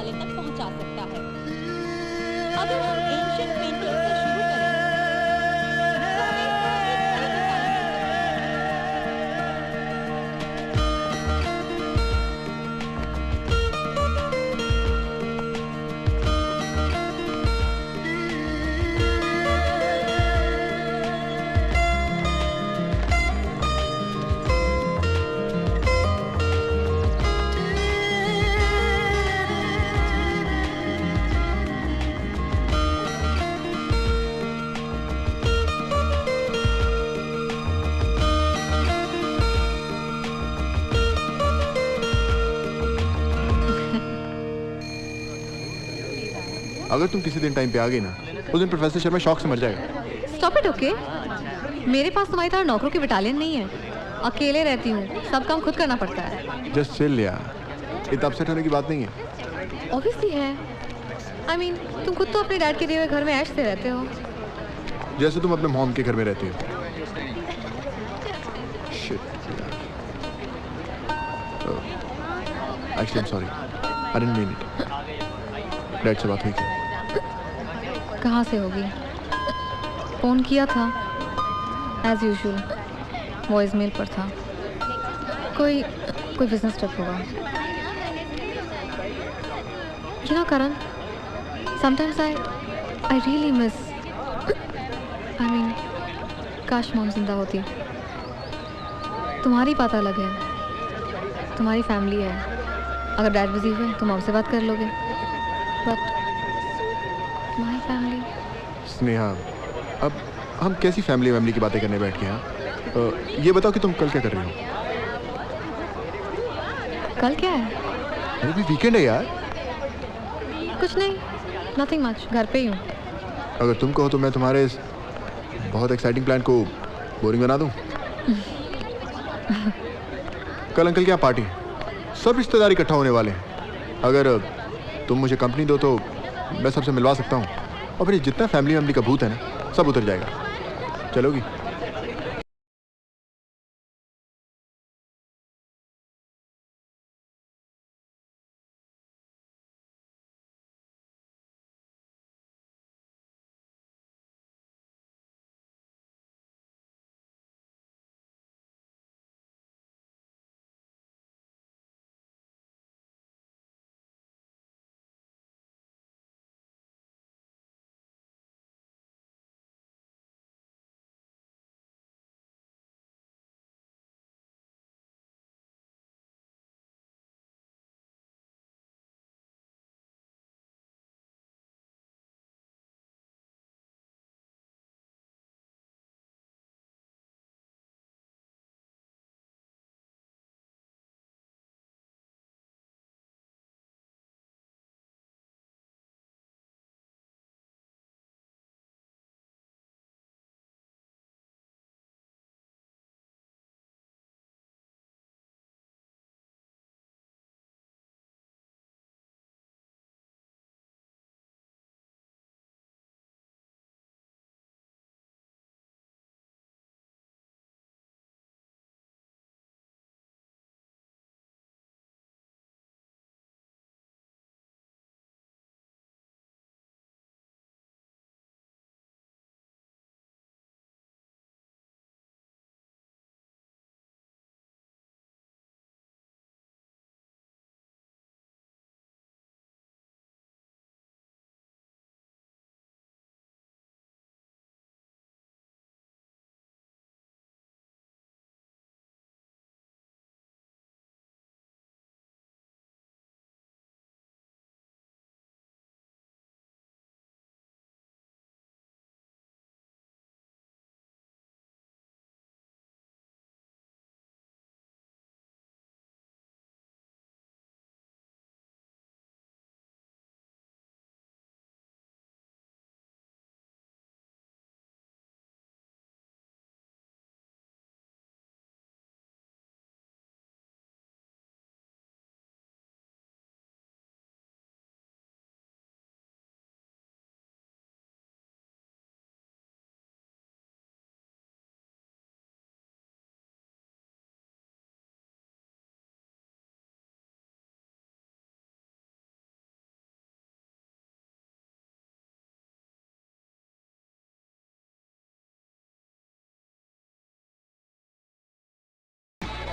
वाले तक पहुंचा सकता है। अगर हम एंशियंट पेंटिंग से शुरू करें तो हमें कुछ बड़ी मिसालें मिल सकती हैं। अगर तुम किसी दिन टाइम पे आ गई ना, उस दिन प्रोफेसर शर्मा शौक से मर जाएगा। Stop it, okay? मेरे पास तुम्हारी तरह नौकरों की बटालियन नहीं है। अकेले रहती हूँ, सब काम खुद करना पड़ता है। जस्ट चिल यार, इतना अपसेट होने की बात नहीं है। ऑब्वियसली है। I mean, तुम खुद तो अपने डैड के दिए हुए घर में ऐश से रहते हो। जैसे तुम अपने मॉम के घर में रहती हो। Shit, actually, I'm sorry. I didn't mean it. Dad से बात हुई क्या? कहाँ से होगी? फ़ोन किया था एज यूजुअल, वॉइस मेल पर था। कोई बिजनेस ट्रिप होगा। You know Karan, sometimes I really miss, I mean, काश मॉम जिंदा होती। तुम्हारी बात अलग है, तुम्हारी फैमिली है। अगर डैड बिजी हुए तो मॉम से बात कर लोगे, बट माय फैमिली। स्नेहा, अब हम कैसी फैमिली की बातें करने बैठ गए हैं? ये बताओ कि तुम कल क्या कर रही हो? कल क्या है? अरे भी वीकेंड है यार। कुछ नहीं, नथिंग मच, घर पे ही हूँ। अगर तुम कहो तो मैं तुम्हारे इस बहुत एक्साइटिंग प्लान को बोरिंग बना दूं। कल अंकल के यहाँ पार्टी है, सब रिश्तेदार इकट्ठा होने वाले हैं। अगर तुम मुझे कंपनी दो तो मैं सबसे मिलवा सकता हूँ, और फिर जितना फैमिली का भूत है ना, सब उतर जाएगा। चलोगी?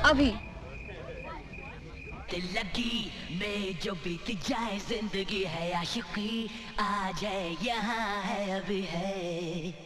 अभी। दिल लगी में जो बीत जाए जिंदगी है आशिकी आ जाए यहाँ है अभी है।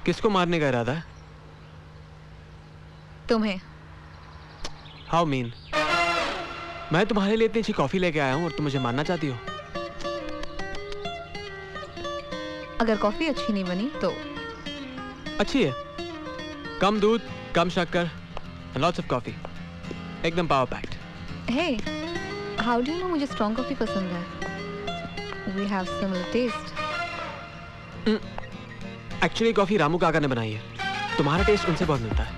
किसको मारने का इरादा है? तुम्हें। How mean? मैं तुम्हारे लिए इतनी अच्छी कॉफी लेके आया हूं और तुम मुझे मारना चाहती हो? अगर कॉफी अच्छी नहीं बनी तो? अच्छी है, कम दूध, कम शक्कर, लॉट्स ऑफ कॉफी, एकदम power packed. Hey, how do you know मुझे स्ट्रॉन्ग कॉफी पसंद है? We have similar taste. Actually coffee Ramu काका ने बनाई है, तुम्हारा टेस्ट उनसे बहुत मिलता है।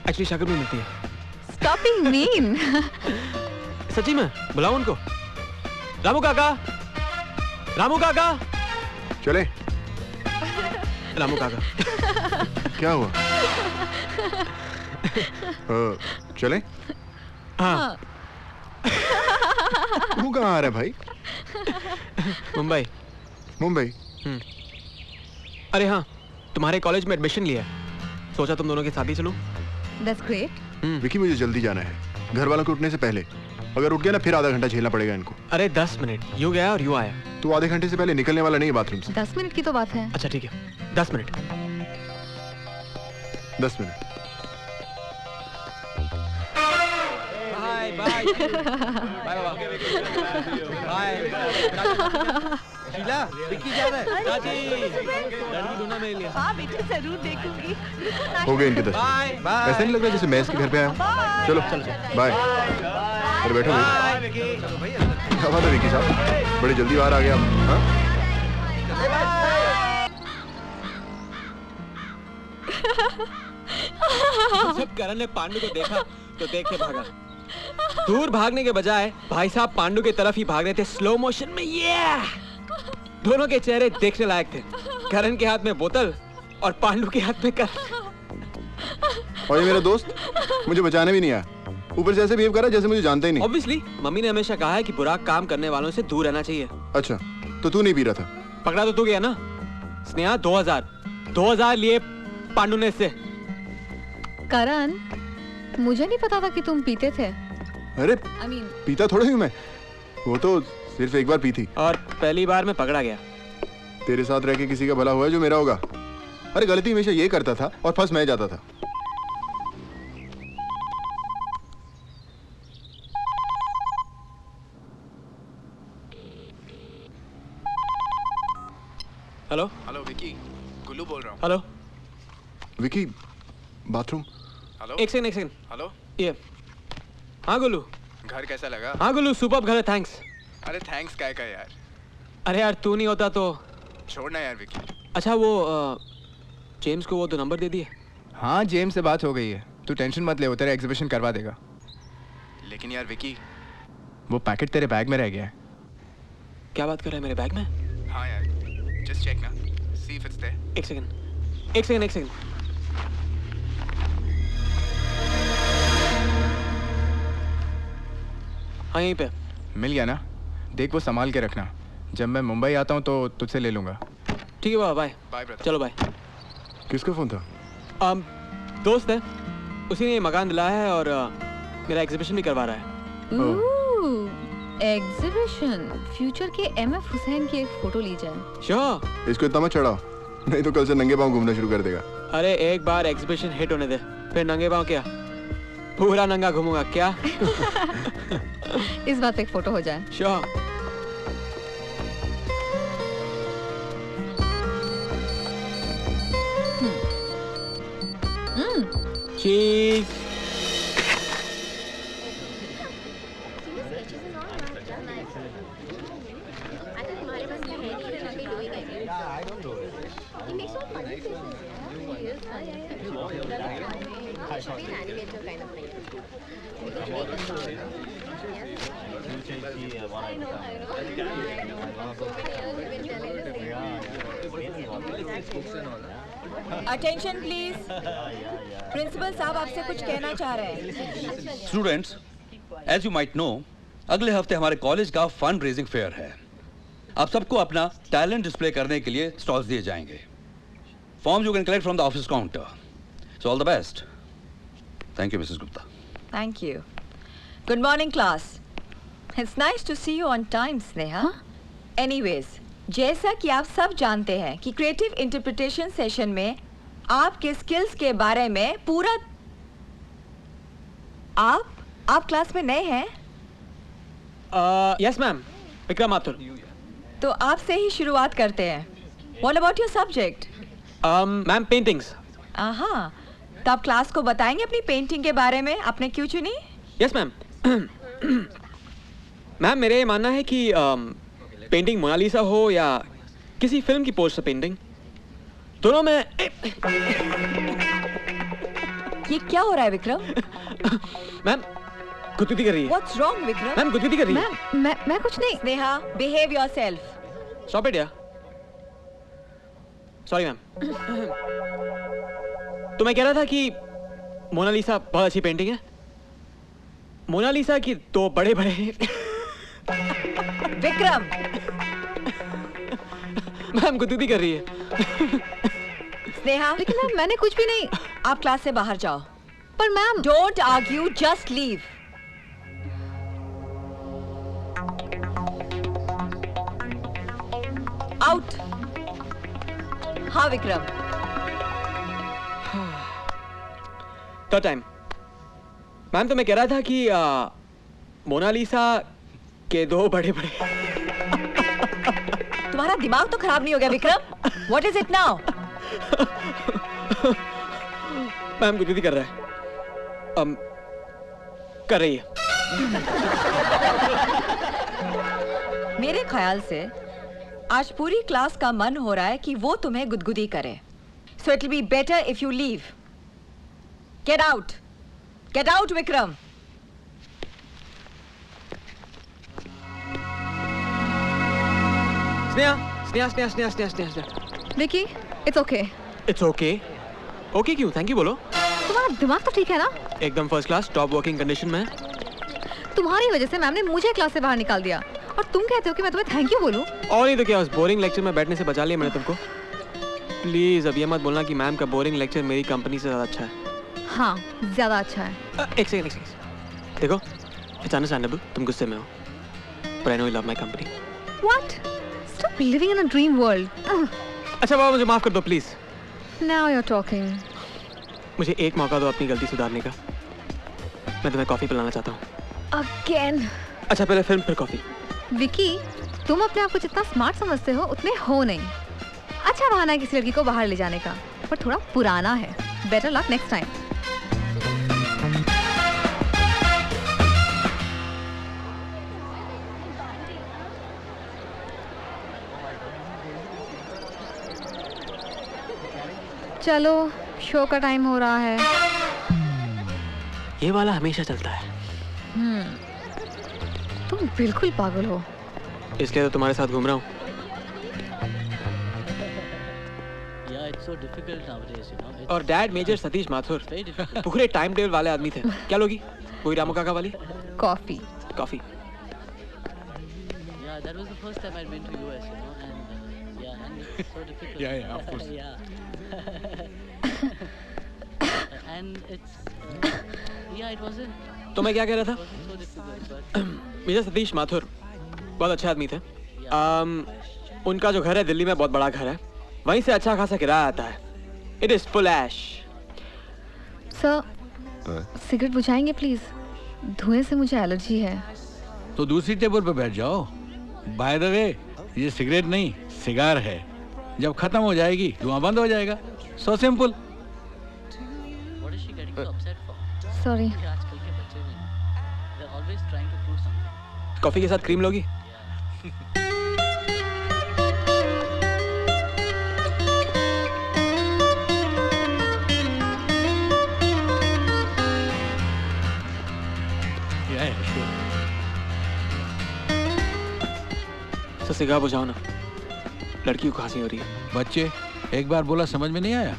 एक्चुअली शक्कर भी मिलती है। Stop being mean. सच्ची में, बुलाओ उनको। रामू काका, रामू काका। चले। रामू काका। क्या हुआ? चलें? हाँ। तू कहाँ आ रहा है भाई? मुंबई। मुंबई? अरे हाँ, तुम्हारे कॉलेज में एडमिशन लिया है, सोचा तुम दोनों के साथ ही चलूं। That's great. विकी मुझे जल्दी जाना है, घर वालों के उठने से पहले। अगर उठ गया ना फिर आधा घंटा झेलना पड़ेगा इनको। अरे 10 मिनट, यूं गया और यूं आया। तू आधे घंटे से पहले निकलने वाला नहीं है बाथरूम से। 10 मिनट की तो बात है। अच्छा ठीक है, 10 minute. 10 minute. Bye bye bye bye. Sheela, Vicky जा रहा है। चाची, लड़की ढूंढना मेरे लिए। हाँ बेटे जरूर देखूंगी। हो गए इनके 10। Bye bye. ऐसा नहीं लग रहा जैसे मैं इसके घर पे आया हूँ। चलो बाय। अरे बैठो भाई। क्या बात है विकी साहब, बड़ी जल्दी बाहर आ गया आप। हाँ? जब करण ने पांडु को देखा तो देख के भागा। दूर भागने के बजाय भाई साहब पांडु की तरफ ही भाग रहे थे स्लो मोशन में। ये दोनों के चेहरे देखने लायक थे। करण के हाथ में बोतल और पांडु के हाथ में करण। और ये मेरा दोस्त मुझे बचाने भी नहीं आया, ऊपर से ऐसे बिहेव कर रहा है जैसे मुझे जानता ही नहीं। ऑब्वियसली मम्मी ने हमेशा कहा है कि बुरा काम करने वालों से दूर रहना चाहिए। अच्छा, तो तू नहीं पी रहा था? पकड़ा तो तू गया ना। स्नेहा 2000 लिए पांडु ने इससे। करण, मुझे नहीं पता था कि तुम पीते थे। अरे I mean, पीता थोड़ा ही हूँ मैं, वो तो सिर्फ एक बार पी थी। और पहली बार में पकड़ा गया। तेरे साथ रह के किसी का भला हुआ है जो मेरा होगा। अरे गलती हमेशा ये करता था और फंस मैं जाता था। हेलो हेलो विकी, गुल्लू बोल रहा हूँ। Hello Vicky, bathroom. हेलो एक सेकंड हेलो, ये। हाँ गुल्लू। घर कैसा लगा? हाँ गुल्लू, सुपर्ब घर है, थैंक्स। अरे थैंक्स काय का यार, अरे यार तू नहीं होता तो। छोड़ना यार विकी। अच्छा वो जेम्स को वो 2 नंबर दे दिए। हाँ जेम्स से बात हो गई है, तू टेंशन मत ले, वो तेरा एग्जीबिशन करवा देगा। लेकिन यार विकी, वो पैकेट तेरे बैग में रह गया है। क्या बात कर रहा है मेरे बैग में? हाँ यार, जस्ट चेक ना, सी इफ इट्स देयर। एक सेकंड। हाँ यहीं पे। मिल गया ना? देख वो संभाल के रखना, जब मैं मुंबई आता हूँ तो तुझसे ले लूँगा। ठीक है बाबा, बाय। Bye brother. चलो बाय। किसका फोन था? दोस्त है, उसी ने ये मकान दिलाया है और मेरा एग्जीबिशन भी करवा रहा है। एग्जीबिशन, फ्यूचर के MF हुसैन की एक फोटो ली जाए। श्योर। इसको इतना मत चढ़ाओ, नहीं तो कल से नंगे पांव घूमना शुरू कर देगा। अरे एक बार एग्जीबिशन हिट होने दे, फिर नंगे पाँव क्या, पूरा नंगा घूमूंगा क्या? इस बात पे एक फोटो हो जाए। श्योर। चीज। अटेंशन प्लीज, प्रिंसिपल साहब आपसे कुछ कहना चाह रहे हैं। Students, as you might know, अगले हफ्ते हमारे कॉलेज का फंड रेजिंग फेयर है। आप सबको अपना टैलेंट डिस्प्ले करने के लिए स्टॉल्स दिए जाएंगे। Form you can collect from the office counter. So all the best. Thank you Mrs Gupta. Thank you. Good morning class. It's nice to see you on time Sneha. Anyways, जैसा कि आप सब जानते हैं कि क्रिएटिव इंटरप्रिटेशन सेशन में आपके skills के बारे में पूरा। आप क्लास में नए हैं? Yes ma'am, Vikram Mathur. तो आपसे ही शुरुआत करते हैं। What about your subject? Ma'am paintings. हाँ, तो आप क्लास को बताएंगे अपनी पेंटिंग के बारे में, आपने क्यों चुनी? Yes ma'am. मैम मेरा ये मानना है कि पेंटिंग मोनालिसा हो या किसी फिल्म की पोस्टर पेंटिंग, दोनों में। ये क्या हो रहा है विक्रम? मैम गुदगुदी कर रही है। What's wrong Vikram? मैम गुदगुदी कर रही है। मैं कुछ नहीं। Sneha, behave yourself. Stop it यार, सॉरी मैम। तो मैं कह रहा था कि मोनालिसा बहुत अच्छी पेंटिंग है। मोनालिसा की दो बड़े बड़े विक्रम, मैम गुदगुदी कर रही है। स्नेहा, लेकिन मैम मैंने कुछ भी नहीं। आप क्लास से बाहर जाओ। पर ma'am don't argue, just leave. Out. हाँ विक्रम। Third time. मैम तो मैं कह रहा था कि मोनालिसा के दो बड़े बड़े तुम्हारा दिमाग तो खराब नहीं हो गया Vikram? What is it now? Ma'am गुदगुदी कर रहा है। कर रही है। मेरे ख्याल से आज पूरी क्लास का मन हो रहा है कि वो तुम्हें गुदगुदी करे। So it will be better if you leave. Get out. Get out, Vikram. Sneha. Vicky, it's okay. It's okay. Okay क्यों? थैंक यू बोलो। तुम्हारा दिमाग तो ठीक है ना? एकदम first class, top working condition में। तुम्हारी वजह से मैम ने मुझे क्लास से बाहर निकाल दिया और तुम कहते हो कि मैं तुम्हें थैंक यू बोलूं? और नहीं तो क्या, उस बोरिंग लेक्चर में बैठने से बचा लिया मैंने तुमको। प्लीज अब ये मत बोलना कि मैम का बोरिंग लेक्चर मेरी कंपनी से ज्यादा अच्छा है। हाँ, ज्यादा अच्छा है। एक सेकंड। देखो, इट्स अंडरस्टैंडेबल तुम गुस्से में हो, पर I know you love my company. What? Stop living in a dream world. अच्छा बाबा, मुझे माफ कर दो प्लीज। Now you're talking. मुझे एक मौका दो अपनी गलती सुधारने का। मैं तुम्हें कॉफी पिलाना चाहता हूँ। Again. अच्छा पहले फिल्म फिर कॉफी। विकी, तुम अपने आप को जितना स्मार्ट समझते हो उतने हो नहीं। अच्छा बहाना है किसी लड़की को बाहर ले जाने का, पर थोड़ा पुराना है। Better luck next time. चलो, शो का टाइम हो रहा है। ये वाला हमेशा चलता है। तुम बिल्कुल पागल हो। इसलिए तो तुम्हारे साथ घूम रहा हूँ। और डैड मेजर सतीश माथुर पूरे टाइम टेबल वाले आदमी थे। क्या लोगी? कोई रामू काका वाली? Coffee. Coffee. Yeah, that was the first time I'd been to US, you know, and yeah, and it's so difficult. Yeah, of course. Yeah. And it's yeah, it wasn't. तो मैं क्या कह रहा था? So difficult, but major Satish Mathur बहुत अच्छे आदमी थे। उनका जो घर है दिल्ली में बहुत बड़ा घर है, वहीं से अच्छा खासा किराया आता है। इट इज फुल ऐश। सर, सिगरेट बुझाएंगे प्लीज? धुएं से मुझे एलर्जी है। तो दूसरी टेबल पर बैठ जाओ। बाय द वे, ये सिगरेट नहीं सिगार है। जब खत्म हो जाएगी धुआं बंद हो जाएगा। So simple. what is she getting so upset for? Sorry. कि आजकल के बच्चे भी they're always trying to prove something. Coffee के साथ क्रीम लोगी? तो सिगार बुझाओ ना, लड़की को खांसी हो रही है। बच्चे, एक बार बोला समझ में नहीं आया?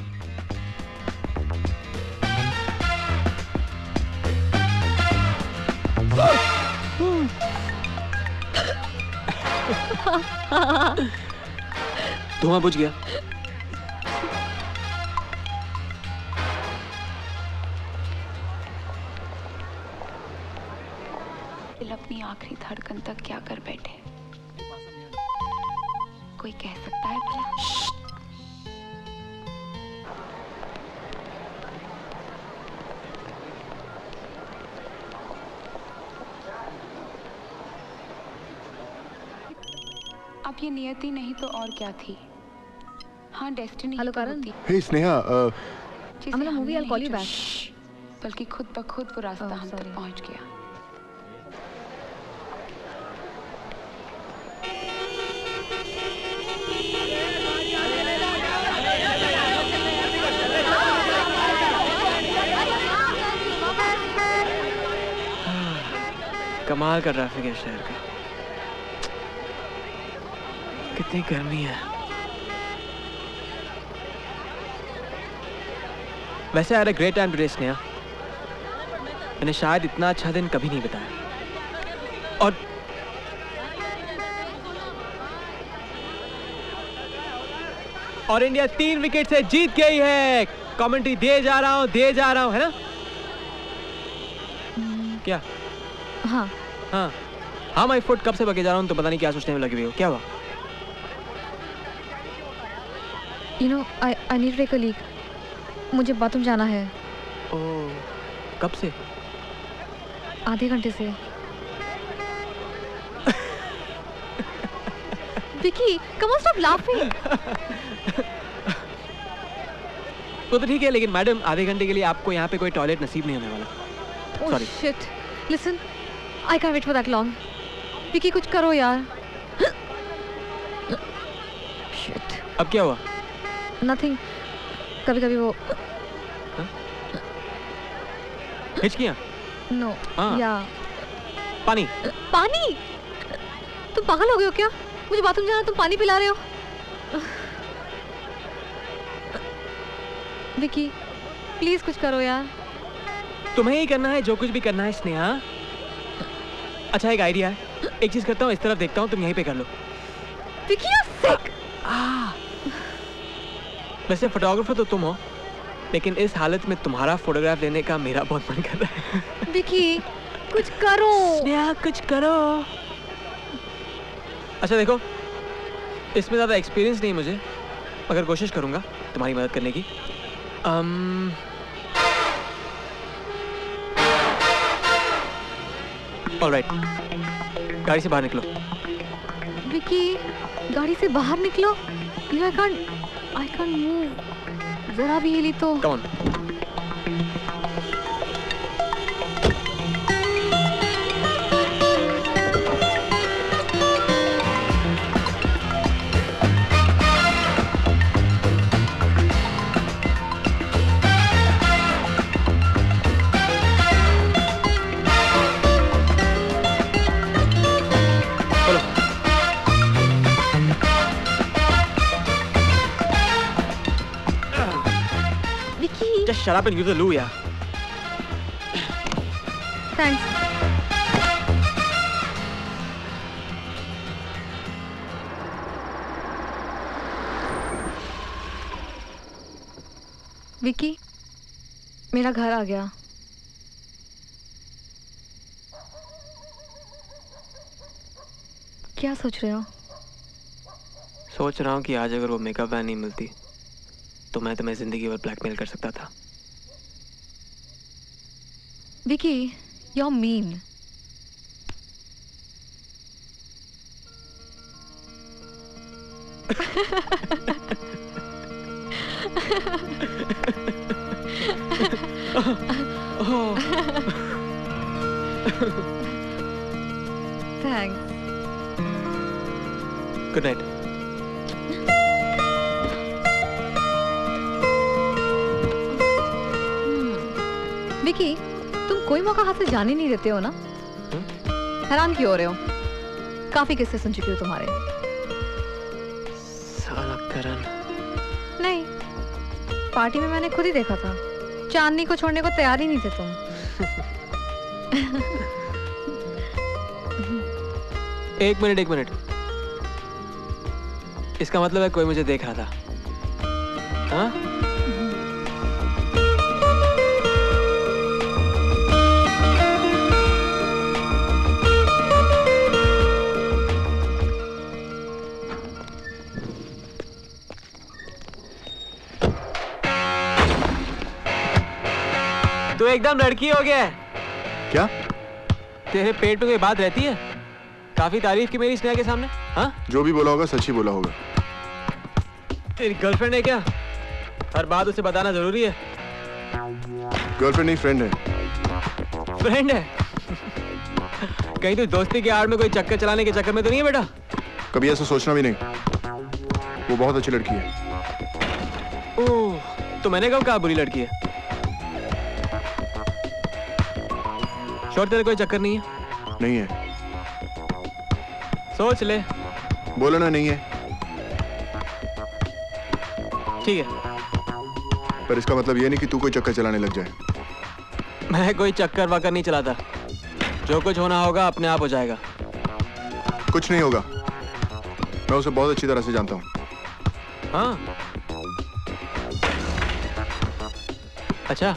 धुआं बुझ गया। दिल अपनी आखिरी धड़कन तक क्या कर बैठे, कोई कह सकता है भला? अब ये नियति नहीं तो और क्या थी? हाँ, destiny. Hello Karan. Hey Sneha, I'm in a movie, I'll call you back. बल्कि खुद ब खुद वो रास्ता हम तक पहुंच गया। कमाल का ट्रैफिक है शहर का। कितनी गर्मी है। वैसे I had a great time today Sneha. मैंने शायद इतना अच्छा दिन कभी नहीं बिताया। और इंडिया 3 विकेट से जीत गई है। कमेंट्री दे जा रहा हूँ है ना? क्या? हाँ हाँ मैं फुट कब से बके जा रहा हूँ तो पता नहीं क्या सोचने में लगी हुई हो। क्या हुआ? You know, I need to take a leak. मुझे बाथरूम जाना है। ओह, कब से? आधे घंटे से। Vicky, come on, stop laughing. वो तो ठीक है, लेकिन मैडम आधे घंटे के लिए आपको यहाँ पे कोई टॉयलेट नसीब नहीं होने वाला। Oh Sorry. shit. Listen, I can't wait for that long. Vicky कुछ करो यार। Shit. अब क्या हुआ? Nothing. कभी-कभी वो हिचकियाँ? No. हाँ। या पानी? पानी? तुम पागल हो गए हो क्या? मुझे बाथरूम जाना, तुम पानी पिला रहे हो? विकी, प्लीज कुछ करो यार। तुम्हें ही करना है जो कुछ भी करना है स्नेहा। अच्छा एक आइडिया है, एक चीज करता हूँ, इस तरफ देखता हूँ, तुम यहीं पे कर लो। Vicky, you're sick. वैसे फोटोग्राफर तो तुम हो, लेकिन इस हालत में तुम्हारा फोटोग्राफ लेने का मेरा बहुत मन कर रहा है। विकी, कुछ करो। स्नेहा कुछ करो। अच्छा देखो, इसमें ज़्यादा एक्सपीरियंस नहीं मुझे, मगर कोशिश करूँगा तुम्हारी मदद करने की। ऑलराइट, गाड़ी से बाहर निकलो। विकी, गाड़ी से बाहर निकलो। I can't move. जरा भी हिली तो। Come on. Just shut up and use the loo, yeah. Thanks. Vicky, मेरा घर आ गया। क्या सोच रहे हो? सोच रहा हूँ कि आज अगर वो मेकअप वैन नहीं मिलती तो मैं तुम्हें जिंदगी भर ब्लैकमेल कर सकता था। Vicky, you're mean. Thanks. Good night. Vicky, तुम कोई मौका हाथ से जाने नहीं देते हो ना? हैरान क्यों हो रहे हो? काफी किस्से सुन चुकी हूँ तुम्हारे। साला करण। नहीं, पार्टी में मैंने खुद ही देखा था। चांदनी को छोड़ने को तैयार ही नहीं थे तुम। एक मिनट। इसका मतलब है कोई मुझे देख रहा था। हाँ? तू एकदम लड़की हो गया है। क्या? तेरे पेट में कोई बात रहती है? काफी तारीफ की मेरी स्नेहा के सामने। हाँ? जो भी बोला होगा सच ही बोला होगा। तेरी गर्लफ्रेंड है क्या? हर बात उसे बताना जरूरी है। गर्लफ्रेंड नहीं, फ्रेंड है। फ्रेंड है? कहीं तू दोस्ती की आड़ में कोई चक्कर चलाने के चक्कर में तो नहीं है बेटा? कभी ऐसा सोचना भी नहीं। वो बहुत अच्छी लड़की है। ओह, तो मैंने कब कहा बुरी लड़की है? श्योर तेरे कोई चक्कर नहीं है? नहीं है। सोच ले। बोलो ना नहीं है। ठीक है। पर इसका मतलब ये नहीं कि तू कोई चक्कर चलाने लग जाए। मैं कोई चक्कर वक्कर नहीं चलाता। जो कुछ होना होगा अपने आप हो जाएगा। कुछ नहीं होगा, मैं उसे बहुत अच्छी तरह से जानता हूँ। हाँ, अच्छा।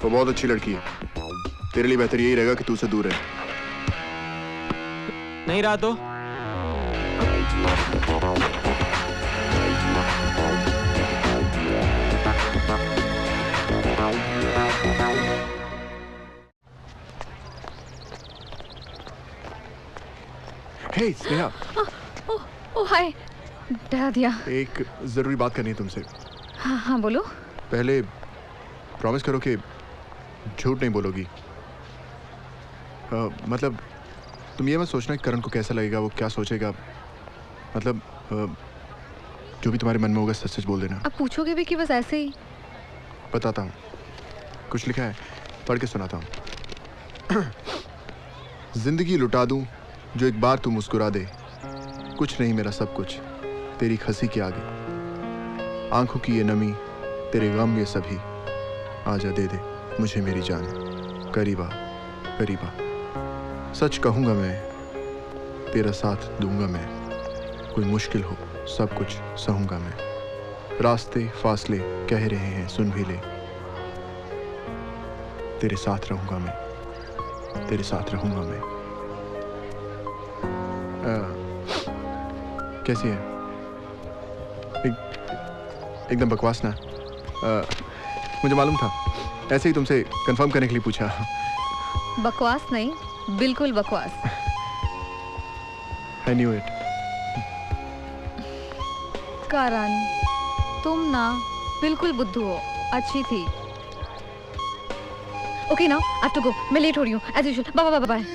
वो बहुत अच्छी लड़की है, तेरे लिए बेहतर यही रहेगा कि तू उसे दूर रहे। नहीं रहा तो? हे स्नेहा। ओह हाय, डरा दिया। एक जरूरी बात करनी है तुमसे। हाँ हाँ बोलो। पहले प्रॉमिस करो कि झूठ नहीं बोलोगी। मतलब तुम ये मत सोचना कि करण को कैसा लगेगा, वो क्या सोचेगा। मतलब जो भी तुम्हारे मन में होगा सच सच बोल देना। अब पूछोगे भी कि बस ऐसे ही? बताता हूँ, कुछ लिखा है, पढ़ के सुनाता हूँ। जिंदगी लुटा दूं जो एक बार तू मुस्कुरा दे, कुछ नहीं मेरा सब कुछ तेरी हंसी के आगे, आंखों की ये नमी तेरे गम ये सभी, आजा दे दे मुझे मेरी जान, करीबा करीबा। सच कहूँगा मैं, तेरा साथ दूंगा मैं, कोई मुश्किल हो सब कुछ सहूँगा मैं। रास्ते फासले कह रहे हैं सुन भी ले, तेरे साथ रहूँगा मैं, तेरे साथ रहूँगा मैं। कैसी है? एकदम बकवास ना? मुझे मालूम था, ऐसे ही तुमसे कंफर्म करने के लिए पूछा। बकवास नहीं, बिल्कुल बकवास। I knew it. करण, तुम ना बिल्कुल बुद्धू हो। अच्छी थी। Okay now I have to go, मैं लेट हो रही हूँ as usual. Bye bye bye.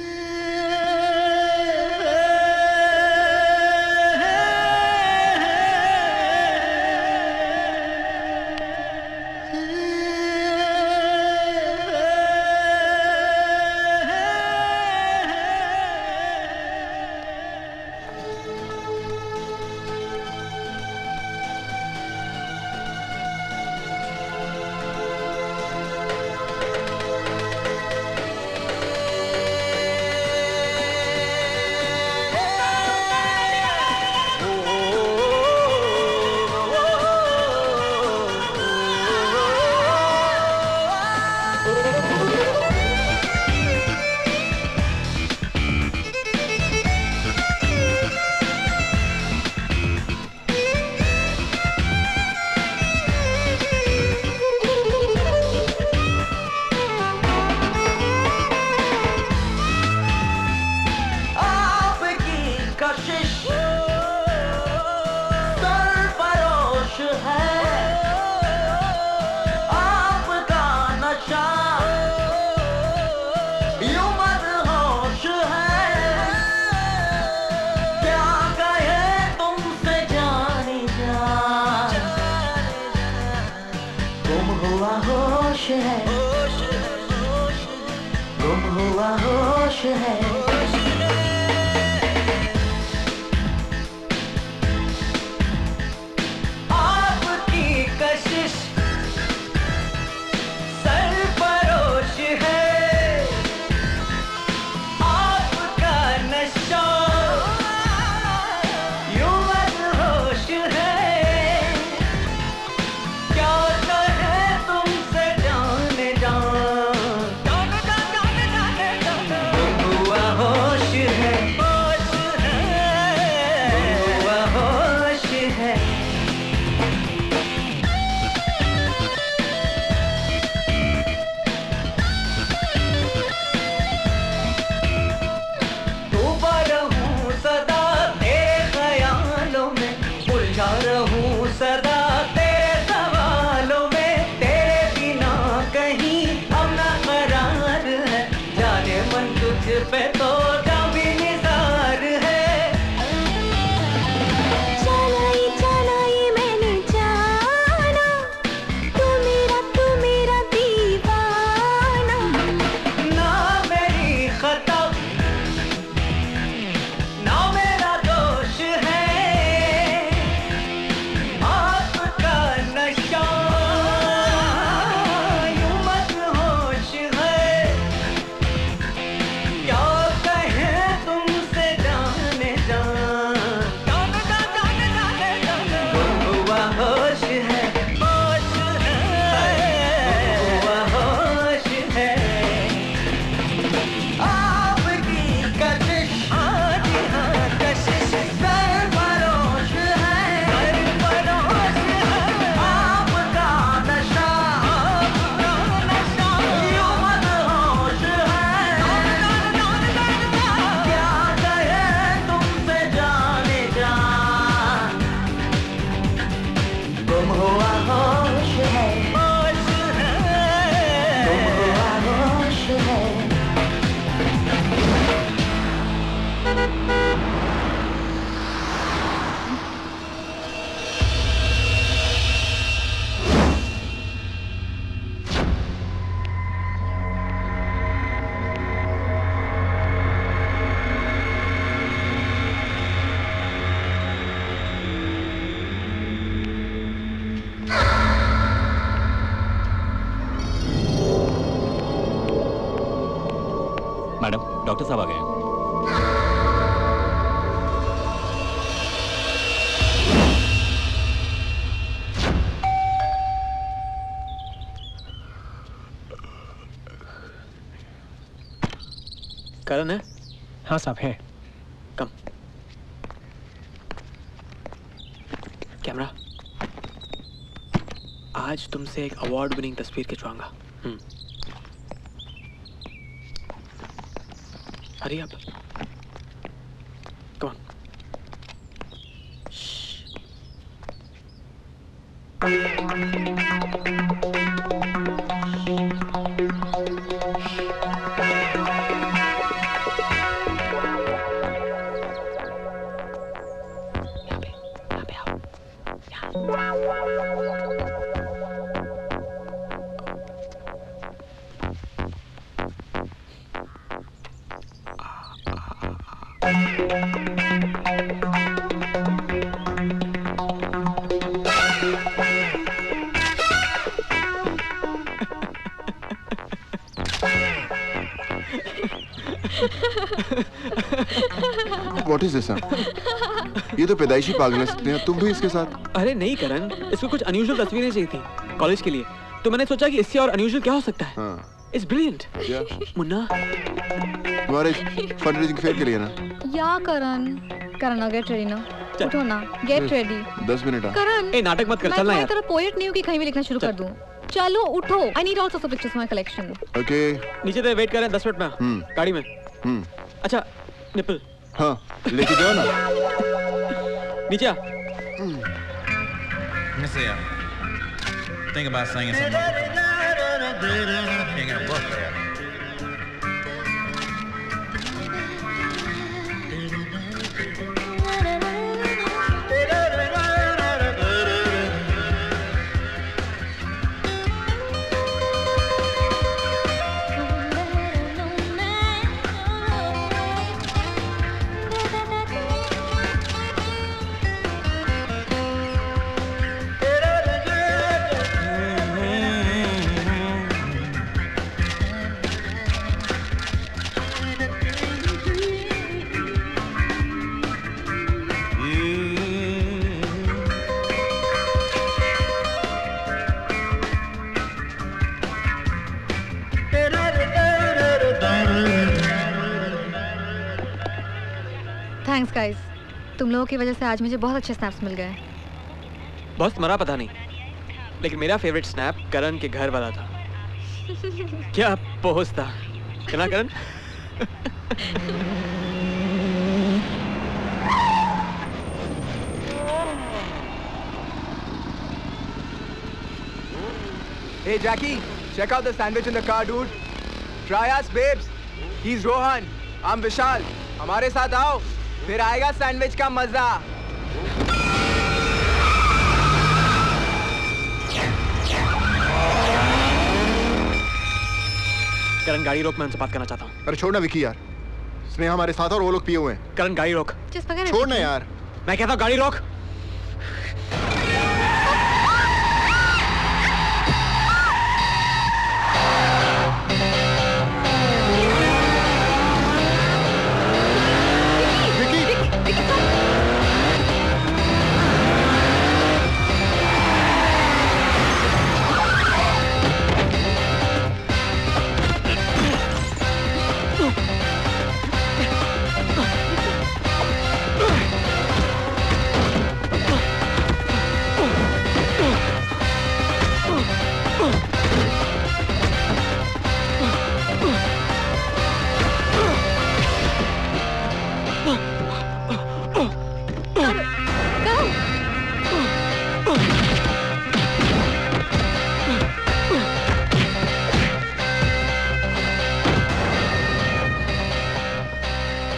हुआ डॉक्टर साहब आ गए हैं। करण है? हाँ साहब है। कम। कैमरा। आज तुमसे एक अवार्ड विनिंग तस्वीर खिंचवाऊंगा। Hurry up. Come on. What is this, sir? ये तो पैदाइशी पागल है सकते हैं, तुम भी इसके साथ? अरे नहीं करण, इसको कुछ अनयूजुअल तस्वीरें चाहिए थी कॉलेज के लिए, तो मैंने सोचा कि इससे और अनयूजुअल क्या हो सकता है। It's brilliant. मुन्ना, तुम्हारे फंड रेजिंग फेयर के लिए ना? या करण गेट रेडी ना, उठो ना, गेट रेडी। 10 मिनट आ। करण, ए नाटक मत कर, चलना यार। मैं तेरा पोएट नहीं हूँ कि कहीं भी लिखना शुरू कर दूँ। चलो उठो, I need also some pictures for my collection. Okay. नीचे तो वेट कर रहे हैं 10 मिनट में, गाड़ी में। अच्छा, निपल। हाँ, लेके जाओ ना। नीचे आ। Missy, think about singing some. Ain't gonna work there. Thanks guys, तुम लोगों की वजह से आज मुझे बहुत अच्छे स्नैप्स मिल गए। बॉस तुम्हारा पता नहीं, लेकिन मेरा फेवरेट स्नैप करण के घर वाला था। क्या पोस्ट था, क्या करण? Hey Jackie, check out the sandwich in the car, dude. Try us, babes. He's Rohan. I'm Vishal. हमारे साथ आओ, फिर आएगा सैंडविच का मजा। करण गाड़ी रोक, मैं उनसे बात करना चाहता हूँ। अरे छोड़ना विकी यार, स्नेहा हमारे साथ और वो लोग पिए हुए हैं। करण गाड़ी रोक। छोड़ना यार। मैं कहता हूँ गाड़ी रोक।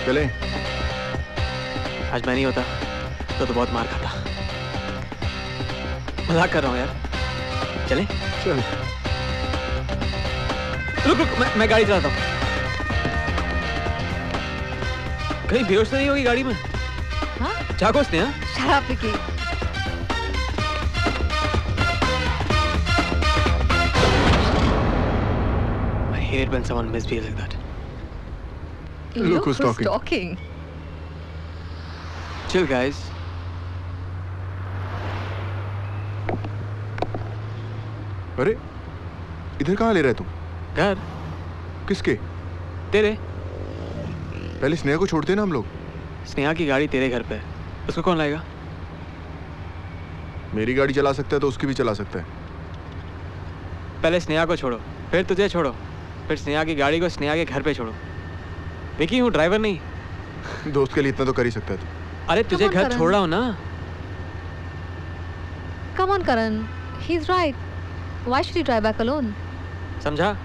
चले। आज मैं नहीं होता तो बहुत मार खाता। मजाक कर रहा हूँ यार। चले? चल। रुक रुक, मैं गाड़ी चलाता हूँ। कहीं बेहोश तो नहीं होगी गाड़ी में? हाँ? चाको स्नेहा? शराब पी के। I hate when someone misbehaves like that. Look who's talking. talking. Chill, guys. अरे इधर कहाँ ले रहे तुम? घर। किसके? तेरे। पहले स्नेहा को छोड़ते ना हम लोग। स्नेहा की गाड़ी तेरे घर पे है, उसको कौन लाएगा? मेरी गाड़ी चला सकता है तो उसकी भी चला सकता है। पहले स्नेहा को छोड़ो, फिर तुझे छोड़ो, फिर स्नेहा की गाड़ी को स्नेहा के घर पे छोड़ो। विकी हूँ, ड्राइवर नहीं। दोस्त के लिए इतना तो कर ही सकता है तू। अरे तुझे घर छोड़ रहा हूँ ना। Come on, Karan. He's right. Why should he drive back alone? समझा?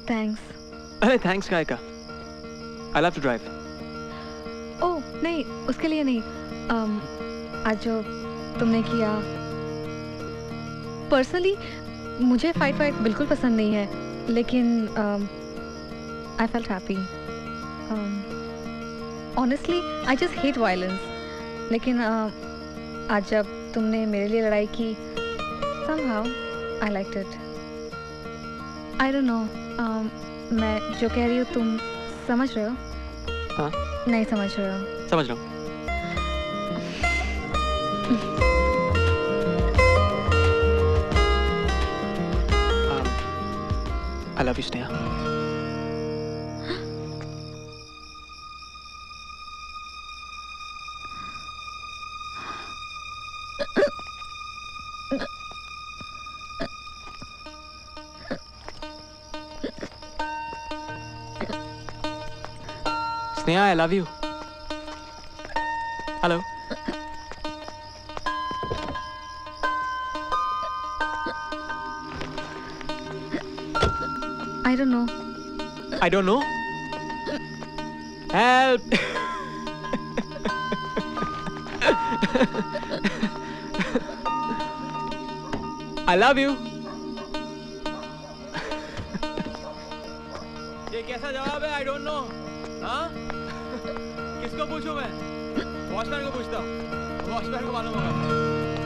Thanks. अरे थैंक्स काय का? I love to drive. ओह नहीं, उसके लिए नहीं। आज जो तुमने किया, पर्सनली मुझे फाइट बिल्कुल पसंद नहीं है, लेकिन I felt happy. Honestly I just hate violence, लेकिन आज जब तुमने मेरे लिए लड़ाई की, somehow I liked it. I don't know. मैं जो कह रही हूँ तुम समझ रहे हो? हाँ? नहीं समझ रहे हो? समझ रहा हूँ। I love you, Sneha. Sneha, I love you. Hello. I don't know. I don't know. Help. I love you. ये कैसा जवाब है? I don't know. हाँ? किसको पूछूं मैं? वॉचमैन को पूछता हूँ। वॉचमैन को मालूम होगा।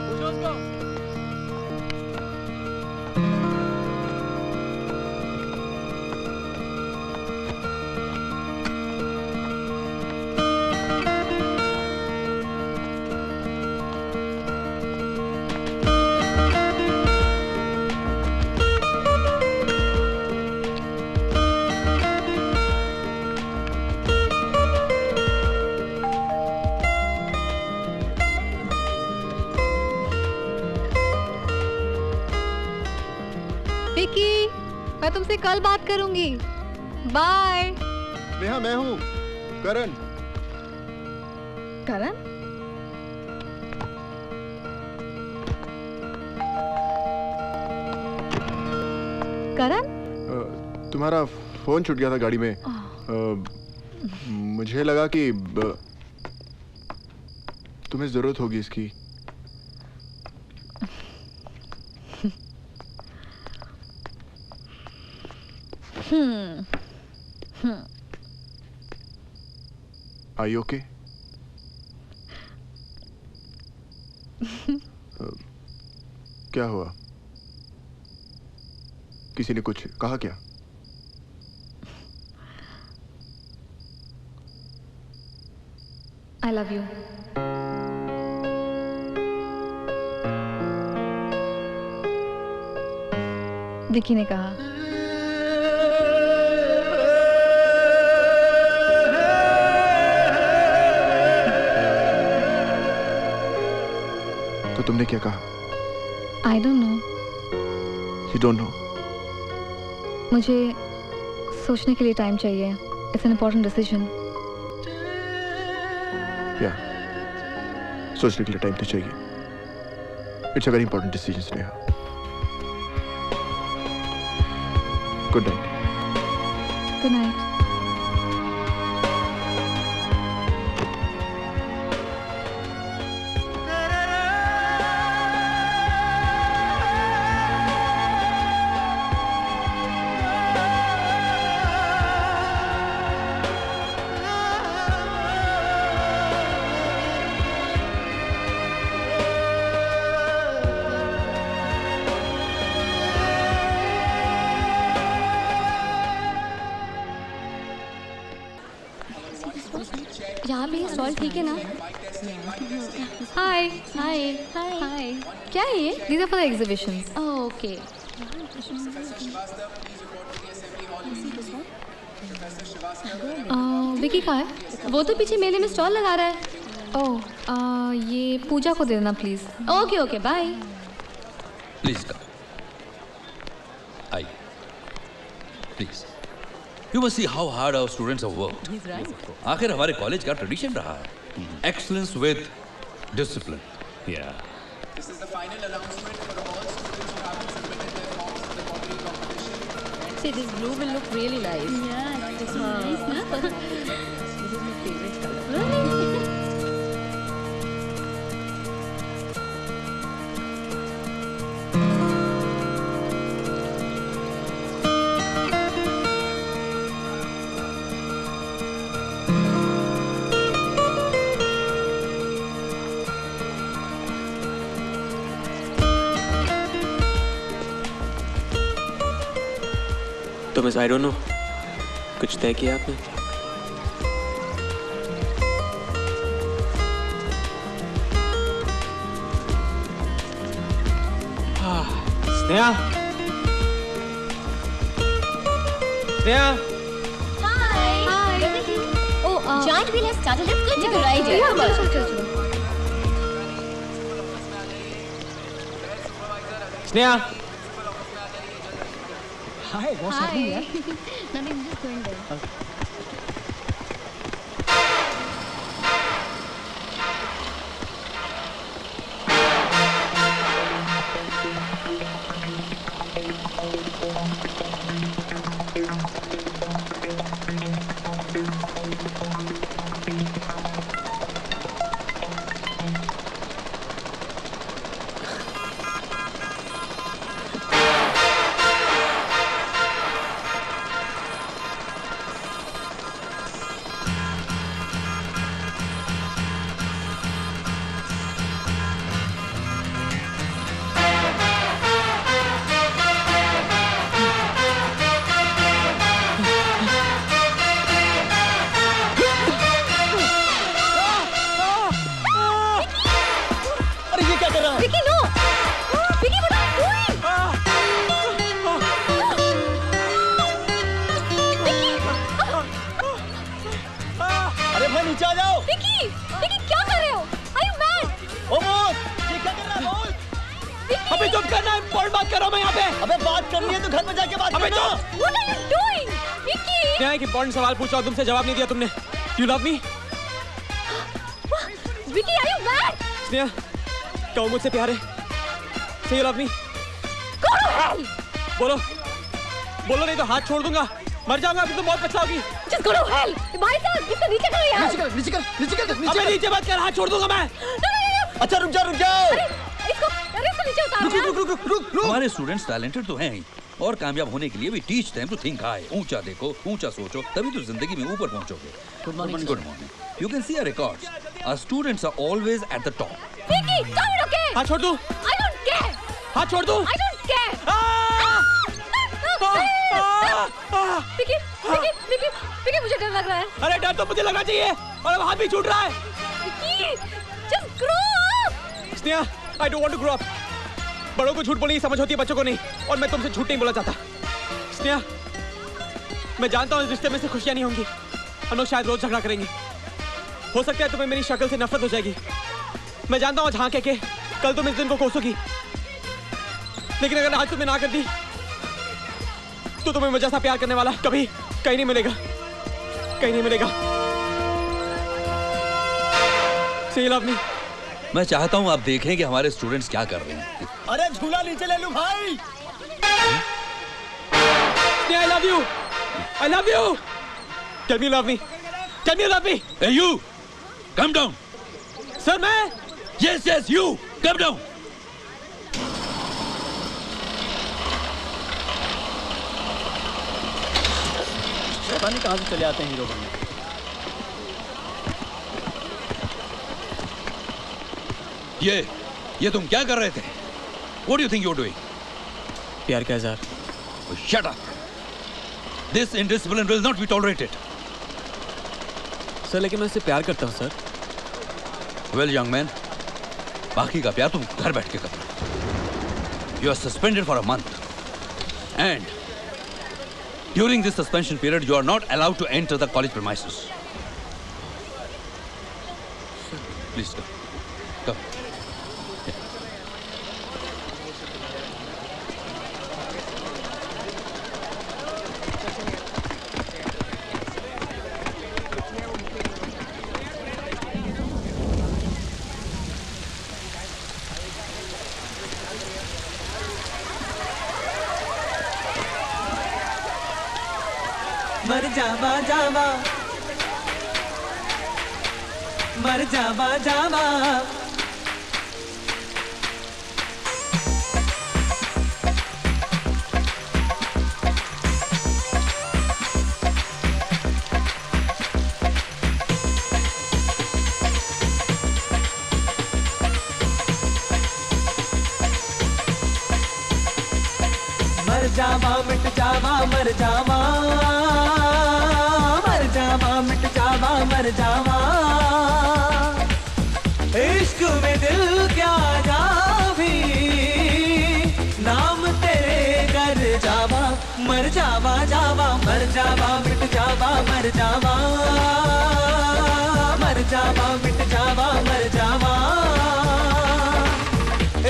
पूछो उसको। विकी, मैं तुमसे कल बात करूंगी। बाय। नेहा, मैं हूँ करण। करण? करण? तुम्हारा फोन छूट गया था गाड़ी में। मुझे लगा कि तुम्हें जरूरत होगी इसकी। Are you okay? क्या हुआ? किसी ने कुछ कहा क्या? I love you. विकी ने कहा। तो तुमने क्या कहा? I don't know. You don't know? मुझे सोचने के लिए टाइम चाहिए। It's an important decision. Yeah. सोचने के लिए टाइम तो चाहिए। It's a very important decision, Sneha. Good night. Good night. यहाँ पे स्टॉल ठीक है ना? हाय हाय हाय, क्या है ये? These are for the exhibitions. Oh, okay. Vicky कहाँ है? वो तो पीछे मेले में स्टॉल लगा रहा है। ओह, ये पूजा को दे देना please. Okay okay, bye. Please come. I please. You must see how hard our students have worked. आखिर हमारे कॉलेज का ट्रेडिशन रहा है, excellence with discipline. Yeah. This is the final announcement for all students who haven't submitted their forms for the pottery competition. See, this blue will look really nice. Yeah, this is nice, na? This is my favorite color. तो miss I don't know, कुछ तय किया आपने? Sneha, Sneha. Hi. Oh, Giant wheel has started. Let's go to the ride. चलो। Sneha. Hi, what's happening? Nothing, just going there. सवाल पूछा, तुमसे जवाब नहीं दिया तुमने। You love me? Vicky, are you mad? Sneha, कहो मुझसे प्यार है। Say you love me? Go to hell! बोलो, बोलो नहीं तो हाथ छोड़ दूंगा। मर जाऊंगा, अभी तुम बहुत पछताओगी। Just go to hell! भाई साहब, इसको नीचे करो यार। अबे नीचे मत कर, हाथ छोड़ दूंगा मैं। No. अच्छा रुक जाओ। अरे इसको नीचे उतारो। रुक। हमारे स्टूडेंट्स टैलेंटेड तो हैं ही, और कामयाब होने के लिए भी teach them to think high. ऊंचा देखो, ऊंचा सोचो, तभी तो जिंदगी में ऊपर पहुंचोगे। Good morning. You can see our records, our students are always at the top. Vicky, stop it, okay? हाथ छोड़ दूं? I don't care. हाथ छोड़ दूं? I don't care. विकी, मुझे डर लग रहा है। अरे डर तो मुझे लगना चाहिए, और अब हाथ भी छूट रहा है। Vicky, just grow up. Sneha, I don't want to grow up. बड़ों को झूठ बोलने की समझ होती है, बच्चों को नहीं, और मैं तुमसे झूठ नहीं बोलना चाहता। स्नेहा, मैं जानता हूँ इस रिश्ते में से खुशियाँ नहीं होंगी। हम लोग शायद रोज झगड़ा करेंगे। हो सकता है तुम्हें मेरी शक्ल से नफरत हो जाएगी। मैं जानता हूँ झांके के कल तुम इस दिन को कोसोगी, लेकिन अगर आज तुमने ना कर दी तो तुम्हें मुझे जैसा प्यार करने वाला कभी कहीं नहीं मिलेगा, कहीं नहीं मिलेगा। Say you love me? मैं चाहता हूँ आप देखें कि हमारे स्टूडेंट्स क्या कर रहे हैं। अरे झूला नीचे ले लूं भाई। I love you. I love you. Tell me you love me. Tell me you love me. Hey you, come down. Sir, मैं? Yes, you, come down. पता नहीं कहाँ से चले आते हैं हीरो बनने। ये तुम क्या कर रहे थे? What do you think you're doing? प्यार का इज़हार। Shut up. This indiscipline will not be tolerated. Sir लेकिन मैं उससे प्यार करता हूँ सर। वेल यंग मैन, बाकी का प्यार तुम घर बैठ के करना। You are suspended for a month and during this suspension period you are not allowed to enter the college premises. Please come. मर जावा जावा, मर जावा जावा, मर जावा मिट जावा मर जावा, मर जावा मिट जावा मर जावा, इश्क में दिल क्या जा भी, नाम तेरे कर जावा, मर जावा जावा, मर जावा मिट जावा मर जावा, मर जावा मिट जावा मर जावा,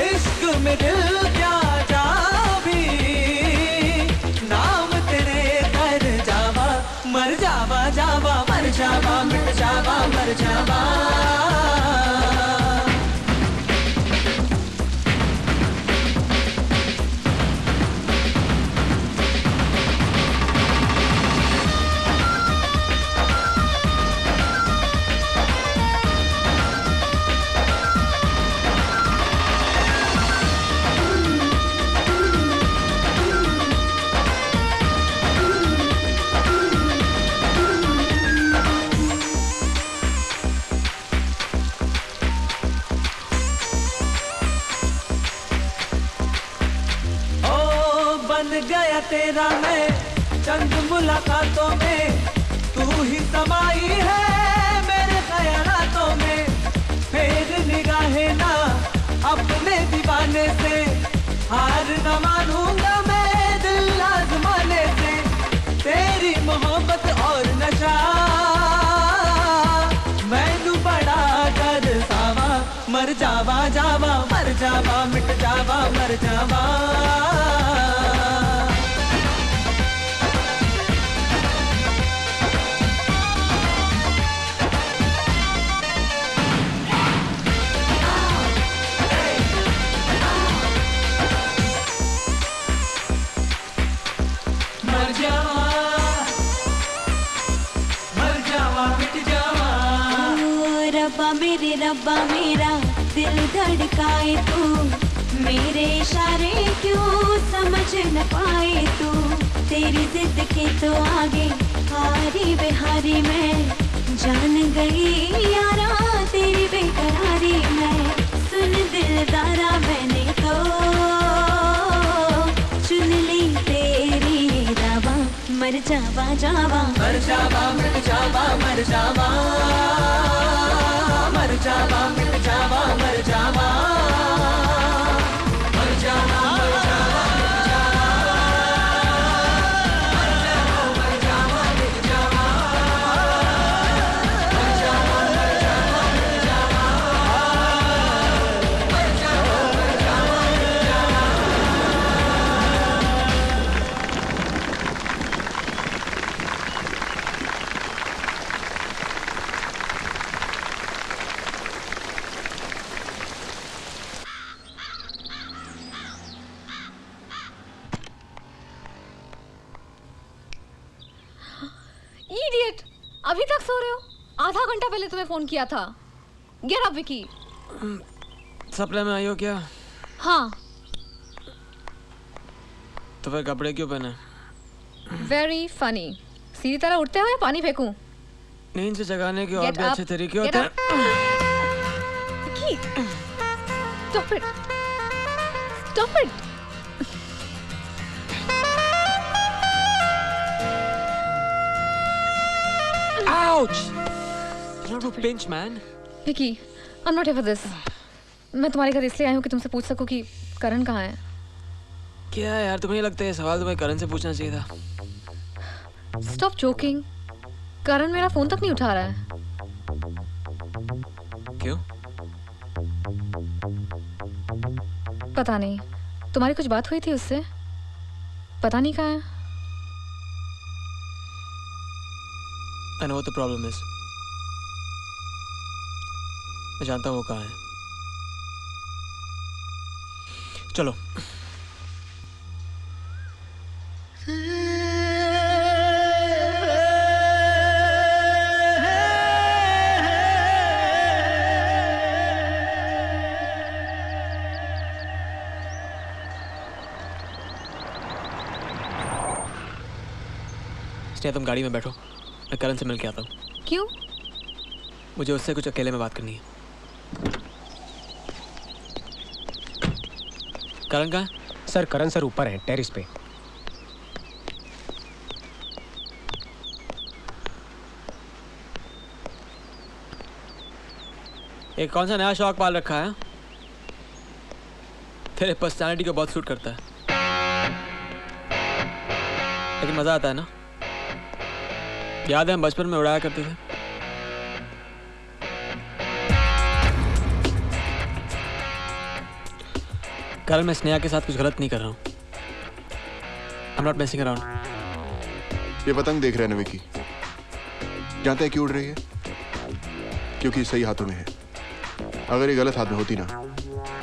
इश्क में दिल क्या जा भी, नाम तेरे कर जावा, मर जावा जावा, मर जावा मिट जावा मर जावा। बन गया तेरा मैं चंद मुलाकातों में, तू ही समाई है मेरे ख्यालों में, फेर निगाहें ना अपने दीवाने से, हार न मानूंगा मैं दिल आजमाने से, तेरी मोहब्बत और नशा मैनू बड़ा तरसावा, मर जावा जावा, मर जावा मिट जावा मर जावा। मर जावा, मर जावा मिट जावा। ओ रब्बा मेरे रब्बा मेरा दिल धड़काए तू, मेरे इशारे क्यों समझ न पाए तू, तेरी जिद के तो आगे हारी बेहारी मैं, जान गई यारा तेरी बेकरारी मैं, सुन दिलदारा मैंने तो चुन ली तेरी रावा, मर जावा जावा, मर जावा मिट जावा मर जावा, मर जावा मिट जावा मर जावा, मर जावा मर जावा मिट जावा, मर जावा मर जावा मिट जावा, मर जावा मर जावा मिट जावा, मर जावा मर जावा मिट जावा। इडियट, अभी तक सो रहे हो? आधा घंटा पहले तुम्हें फोन किया था। Get up Vicky. सप्लाई में आई हो क्या? हाँ। तो फिर कपड़े क्यों पहने? Very funny. सीधी तरह उठते हो या पानी फेंकूं? नींद से जगाने के और Get भी up, अच्छे तरीके get होते हैं। Vicky, stop it. Stop it. Ouch! No, pinch, man. Vicky, I'm not here for this. मैं तुम्हारे घर इसलिए आई हूँ कि तुमसे पूछ सकूँ कि करण कहाँ है। क्या यार, तुम्हें लगता है सवाल तुम्हें करण से पूछना चाहिए था? Stop joking. करण मेरा फोन तक नहीं उठा रहा है। क्यों? पता नहीं, तुम्हारी कुछ बात हुई थी उससे? पता नहीं कहाँ है। I know what the problem is. मैं जानता हूँ वो कहाँ है। चलो। स्नेहा, तुम गाड़ी में बैठो, मैं करण से मिल के आता हूँ। क्यों? मुझे उससे कुछ अकेले में बात करनी है। करण कहाँ है? सर, करण सर ऊपर हैं, टेरिस पे। एक कौन सा नया शौक पाल रखा है? तेरे पर्सनालिटी को बहुत सूट करता है, लेकिन मजा आता है ना? याद है हम बचपन में उड़ाया करते थे। कल मैं स्नेहा के साथ कुछ गलत नहीं कर रहा हूँ। I'm not messing around. ये पतंग देख रहे हैं ना विकी, जानते हैं क्यों उड़ रही है? क्योंकि सही हाथों में है। अगर ये गलत हाथ में होती ना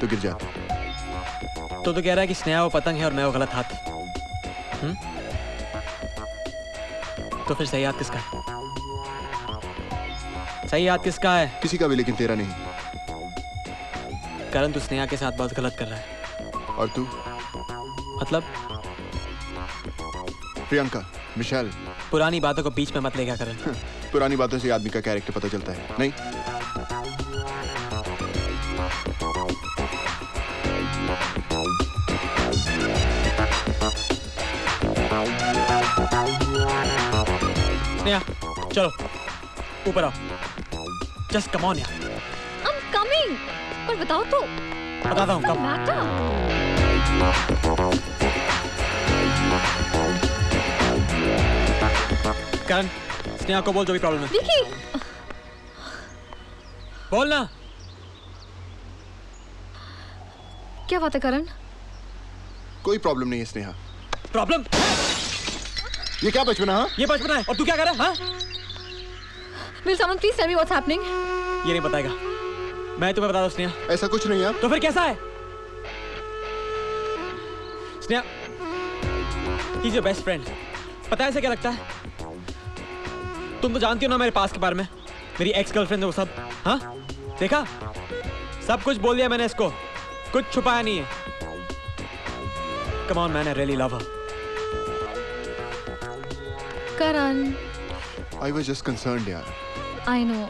तो गिर जाती। तो कह रहा है कि स्नेहा वो पतंग है और मैं वो गलत हाथ। तो फिर सही हाथ किसका है? सही हाथ किसका है? किसी का भी, लेकिन तेरा नहीं। करण, तू स्नेहा के साथ बहुत गलत कर रहा है। और तू? मतलब? प्रियंका, विशाल। पुरानी बातों को बीच में मत लेगा करण। पुरानी बातों से आदमी का कैरेक्टर पता चलता है, नहीं? स्नेहा, चलो ऊपर आओ। Just come on यार। I'm coming। पर बताओ तो। बताता हूँ कब। करण, स्नेहा को बोल जो भी प्रॉब्लम है। विकी। बोल ना। क्या बात है करण? कोई प्रॉब्लम नहीं है स्नेहा। प्रॉब्लम? ये क्या बचपना? हाँ? ये बचपना है और तू क्या कर रहा है? हाँ? Will someone please tell me what's happening? ये नहीं बताएगा। मैं तुम्हें बता दूं स्नेहा। ऐसा कुछ नहीं है। तो फिर कैसा है? Sneha, he's your best friend. पता है इसे क्या लगता है? तुम तो जानती हो ना मेरे पास के बारे में, मेरी एक्स गर्लफ्रेंड है वो सब। हाँ? देखा? सब कुछ बोल दिया मैंने इसको, कुछ छुपाया नहीं है। Come on man, I really love her. Karan. I was just concerned यार। I know.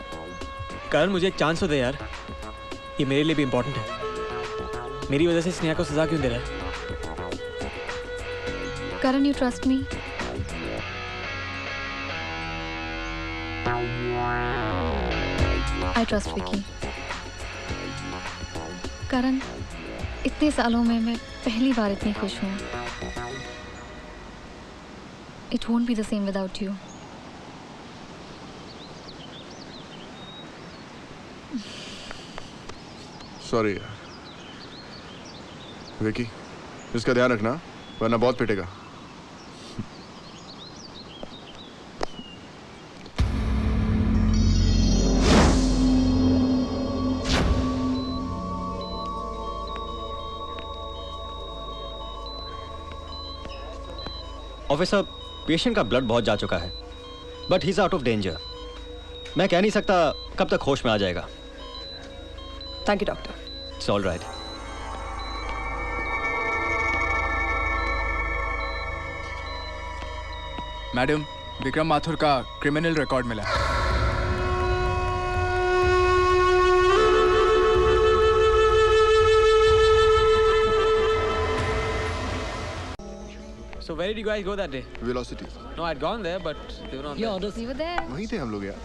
करण, मुझे एक चांस तो दे यार, ये मेरे लिए भी इम्पोर्टेंट है। मेरी वजह से स्नेहा को सजा क्यों दे रहा है? करण, you trust me? I trust Vicky. करण, इतने सालों में मैं पहली बार इतनी खुश हूँ। It won't be the same without you. Sorry यार। विकी, इसका ध्यान रखना वरना बहुत पिटेगा। ऑफिसर, पेशेंट का ब्लड बहुत जा चुका है, but he is out of danger. मैं कह नहीं सकता कब तक होश में आ जाएगा। Thank you doctor. It's all right. Madam, Vikram Mathur का क्रिमिनल रिकॉर्ड मिला। So where did you guys go that day? Velocity. No, I'd gone there, but they were not there. You were there. वहीं थे हम लोग यार।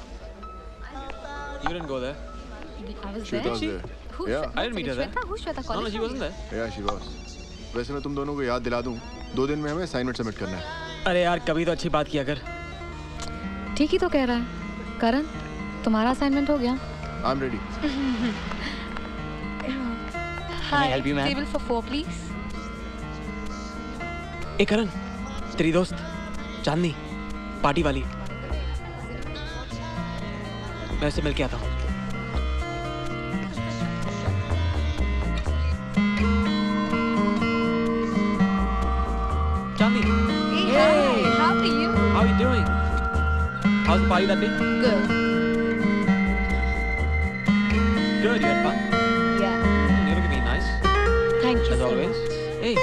You didn't go there. I was Shweta was there. there. Who? Yeah. I didn't meet her there. Shweta? Who's Shweta? No, College? she wasn't there. Yeah, she was. वैसे मैं तुम दोनों को याद दिला दूं, 2 दिन में हमें असाइनमेंट सबमिट करना है. अरे यार कभी तो अच्छी बात किया कर. ठीक ही तो कह रहा है. करण, तुम्हारा असाइनमेंट हो गया? I'm ready. Can I help you, ma'am? Table for 4, please. ए करण, तेरी दोस्त चांदनी, पार्टी वाली. मैं उससे मिल के आता हूँ. चांदनी. Hey, how are you? How are you doing? How's the party that day? Good. Good, you had fun? Yeah. You're looking really nice. Thank you As so always. much. Hey.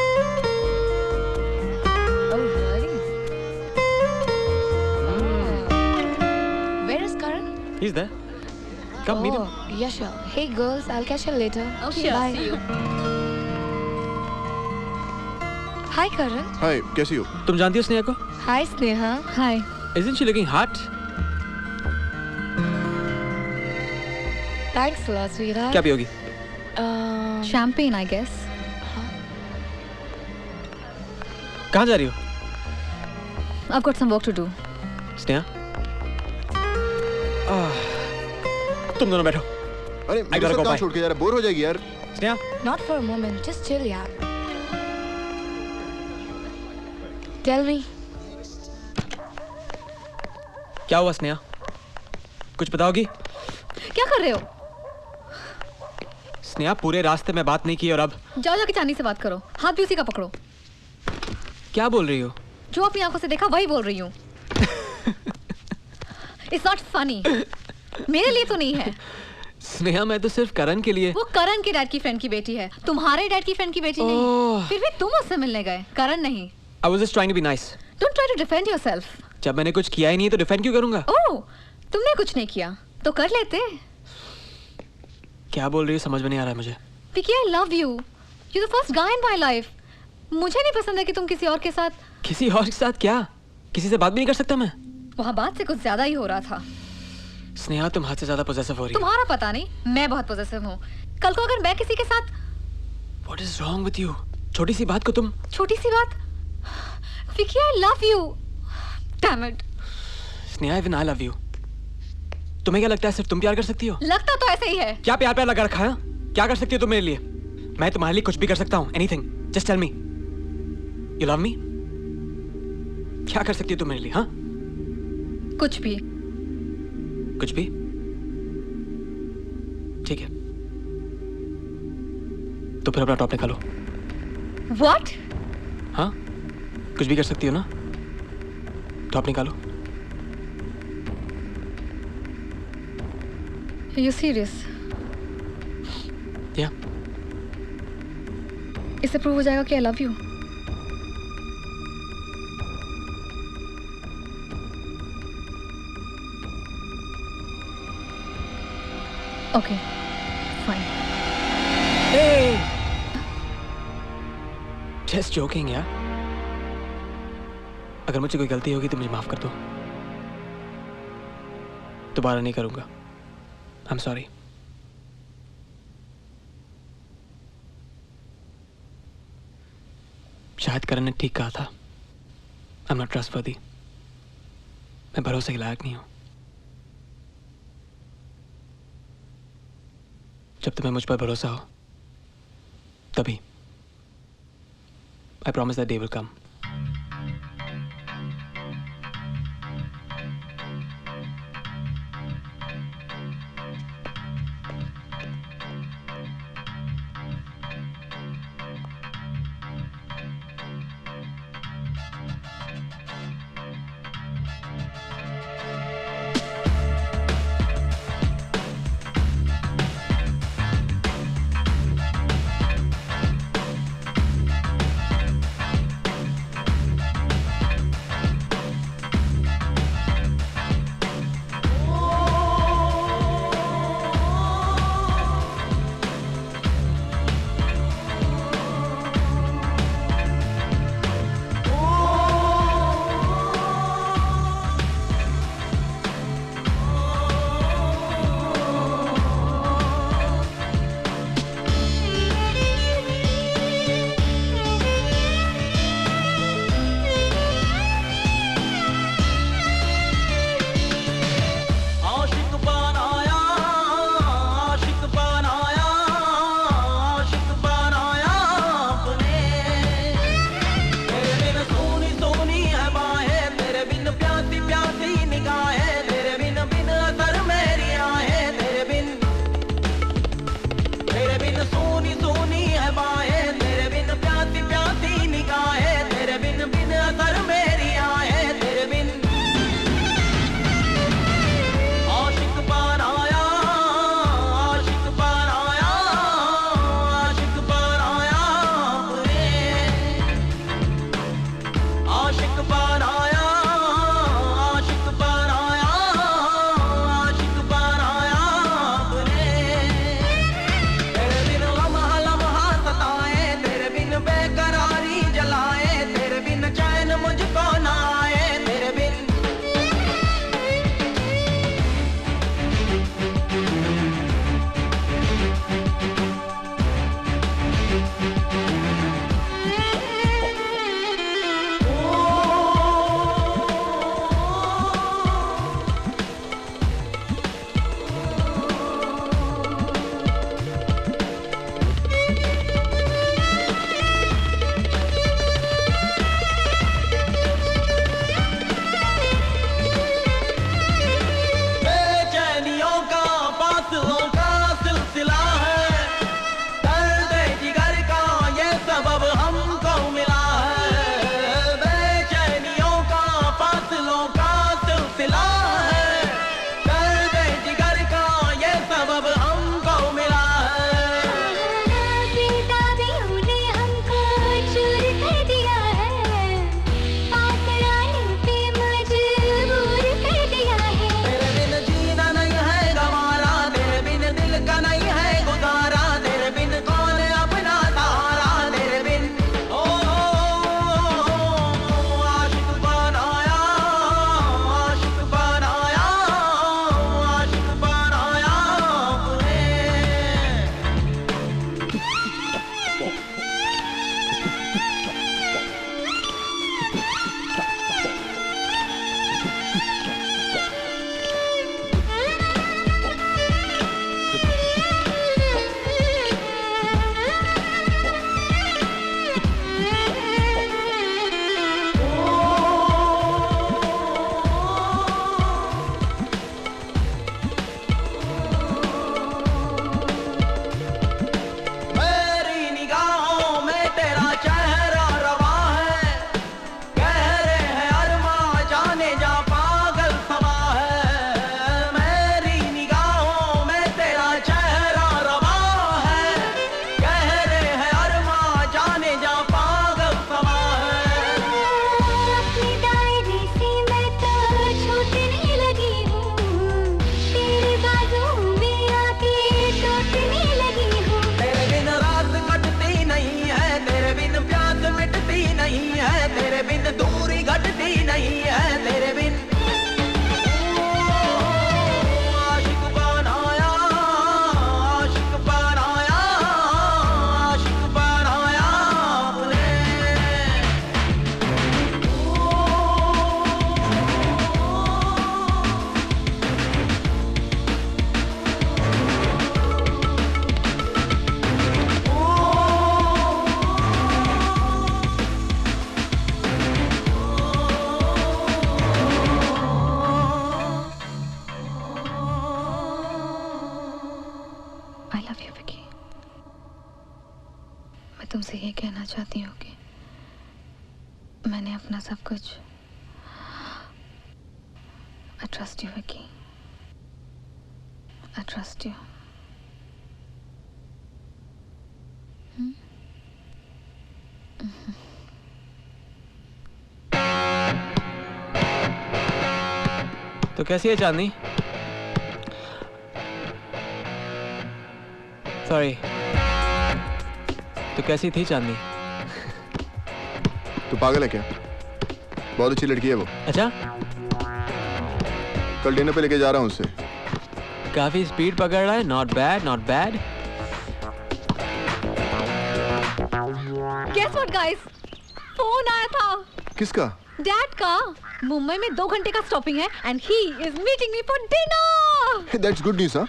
Oh, really? Where is Karan? He's there. Come meet him. Yeah, sure. Hey, girls, I'll catch you later. Okay, Bye. see you. Hi, Karan. Hi, कैसी हो? तुम जानती हो स्नेहा को? Hi, Sneha. Hi. Isn't she looking hot? Thanks a lot, sweetheart. क्या पियोगी? Champagne, I guess. कहाँ जा रही हो? I've got some work to do. Sneha? तुम दोनों बैठो. अरे I मेरे gotta साथ go, कहाँ bye. छोड़ के जा रहा है? बोर हो जाएगी यार. Sneha? Not for a moment. Just chill, yaar. Tell me. क्या हुआ स्नेहा? कुछ बताओगी? क्या कर रहे हो? स्नेहा पूरे रास्ते में बात नहीं की और अब जाओ जाके चांदी से बात करो. हाथ भी उसी का पकड़ो. क्या बोल रही हो? जो अपनी आंखों से देखा वही बोल रही हूँ. It's not funny. मेरे लिए तो नहीं है. स्नेहा मैं तो सिर्फ करण के लिए. वो करण के डैड की फ्रेंड की बेटी है. तुम्हारे डैड की फ्रेंड की बेटी नहीं. फिर भी तुम उससे मिलने गए. करण नहीं. I was just trying to be nice. Don't try to defend yourself. जब मैंने कुछ किया ही नहीं तो डिफेंड क्यों करूंगा? ओह, तुमने कुछ नहीं किया तो कर लेते. क्या बोल रही हो समझ में नहीं आ रहा है मुझे. Vicky, I love you. You're the first guy in my life. मुझे नहीं पसंद है कि तुम किसी और के साथ. किसी और के साथ क्या? किसी से बात भी नहीं कर सकता मैं? वहाँ बात से कुछ ज्यादा ही हो रहा था. स्नेहा तुम हद से ज्यादा पोजेसिव हो रही हो. तुम्हारा पता नहीं, मैं बहुत पोजेसिव हूँ. कल को अगर मैं किसी के साथ. What is wrong with you? छोटी सी बात को तुम. छोटी सी बात. Vicky, I love you. Damn it. Sneha even I love you. तुम्हें क्या लगता है सिर्फ तुम प्यार कर सकती हो? लगता तो ऐसे ही है. क्या प्यार प्यार लगा रखा है? क्या कर सकती हो तुम मेरे लिए? मैं तुम्हारे लिए कुछ भी कर सकता हूँ. Anything. Just tell me. You love me? क्या कर सकती हो तुम मेरे लिए? हाँ? कुछ भी. कुछ भी? ठीक है. तो फिर अपना टॉप निकालो. What? हाँ? कुछ भी कर सकती हो ना? टॉप निकालो. Are you serious? Yeah. इससे प्रूव हो जाएगा कि I love you. Okay. Fine. Hey! Just joking, यार. अगर मुझसे कोई गलती होगी तो मुझे माफ कर दो. दोबारा नहीं करूंगा. I'm sorry. शायद करण ने ठीक कहा था. I'm not trustworthy. मैं भरोसे के लायक नहीं हूं. जब तुम्हें मुझ पर भरोसा हो तभी. I promise that day will come. चाहती हूँ कि मैंने अपना सब कुछ I trust you, Vicky. I trust you. तो कैसी है चांदनी? सॉरी। तो कैसी थी चांदनी? तू पागल है क्या? बहुत अच्छी लड़की है वो। अच्छा? कल डिनर पे लेके जा रहा हूँ उससे। काफी स्पीड पकड़ रहा है। Not bad, not bad. Guess what, guys? Phone आया था। किसका? डैड का। मुंबई में 2 घंटे का स्टॉपिंग है and he is meeting me for dinner. That's good news, huh?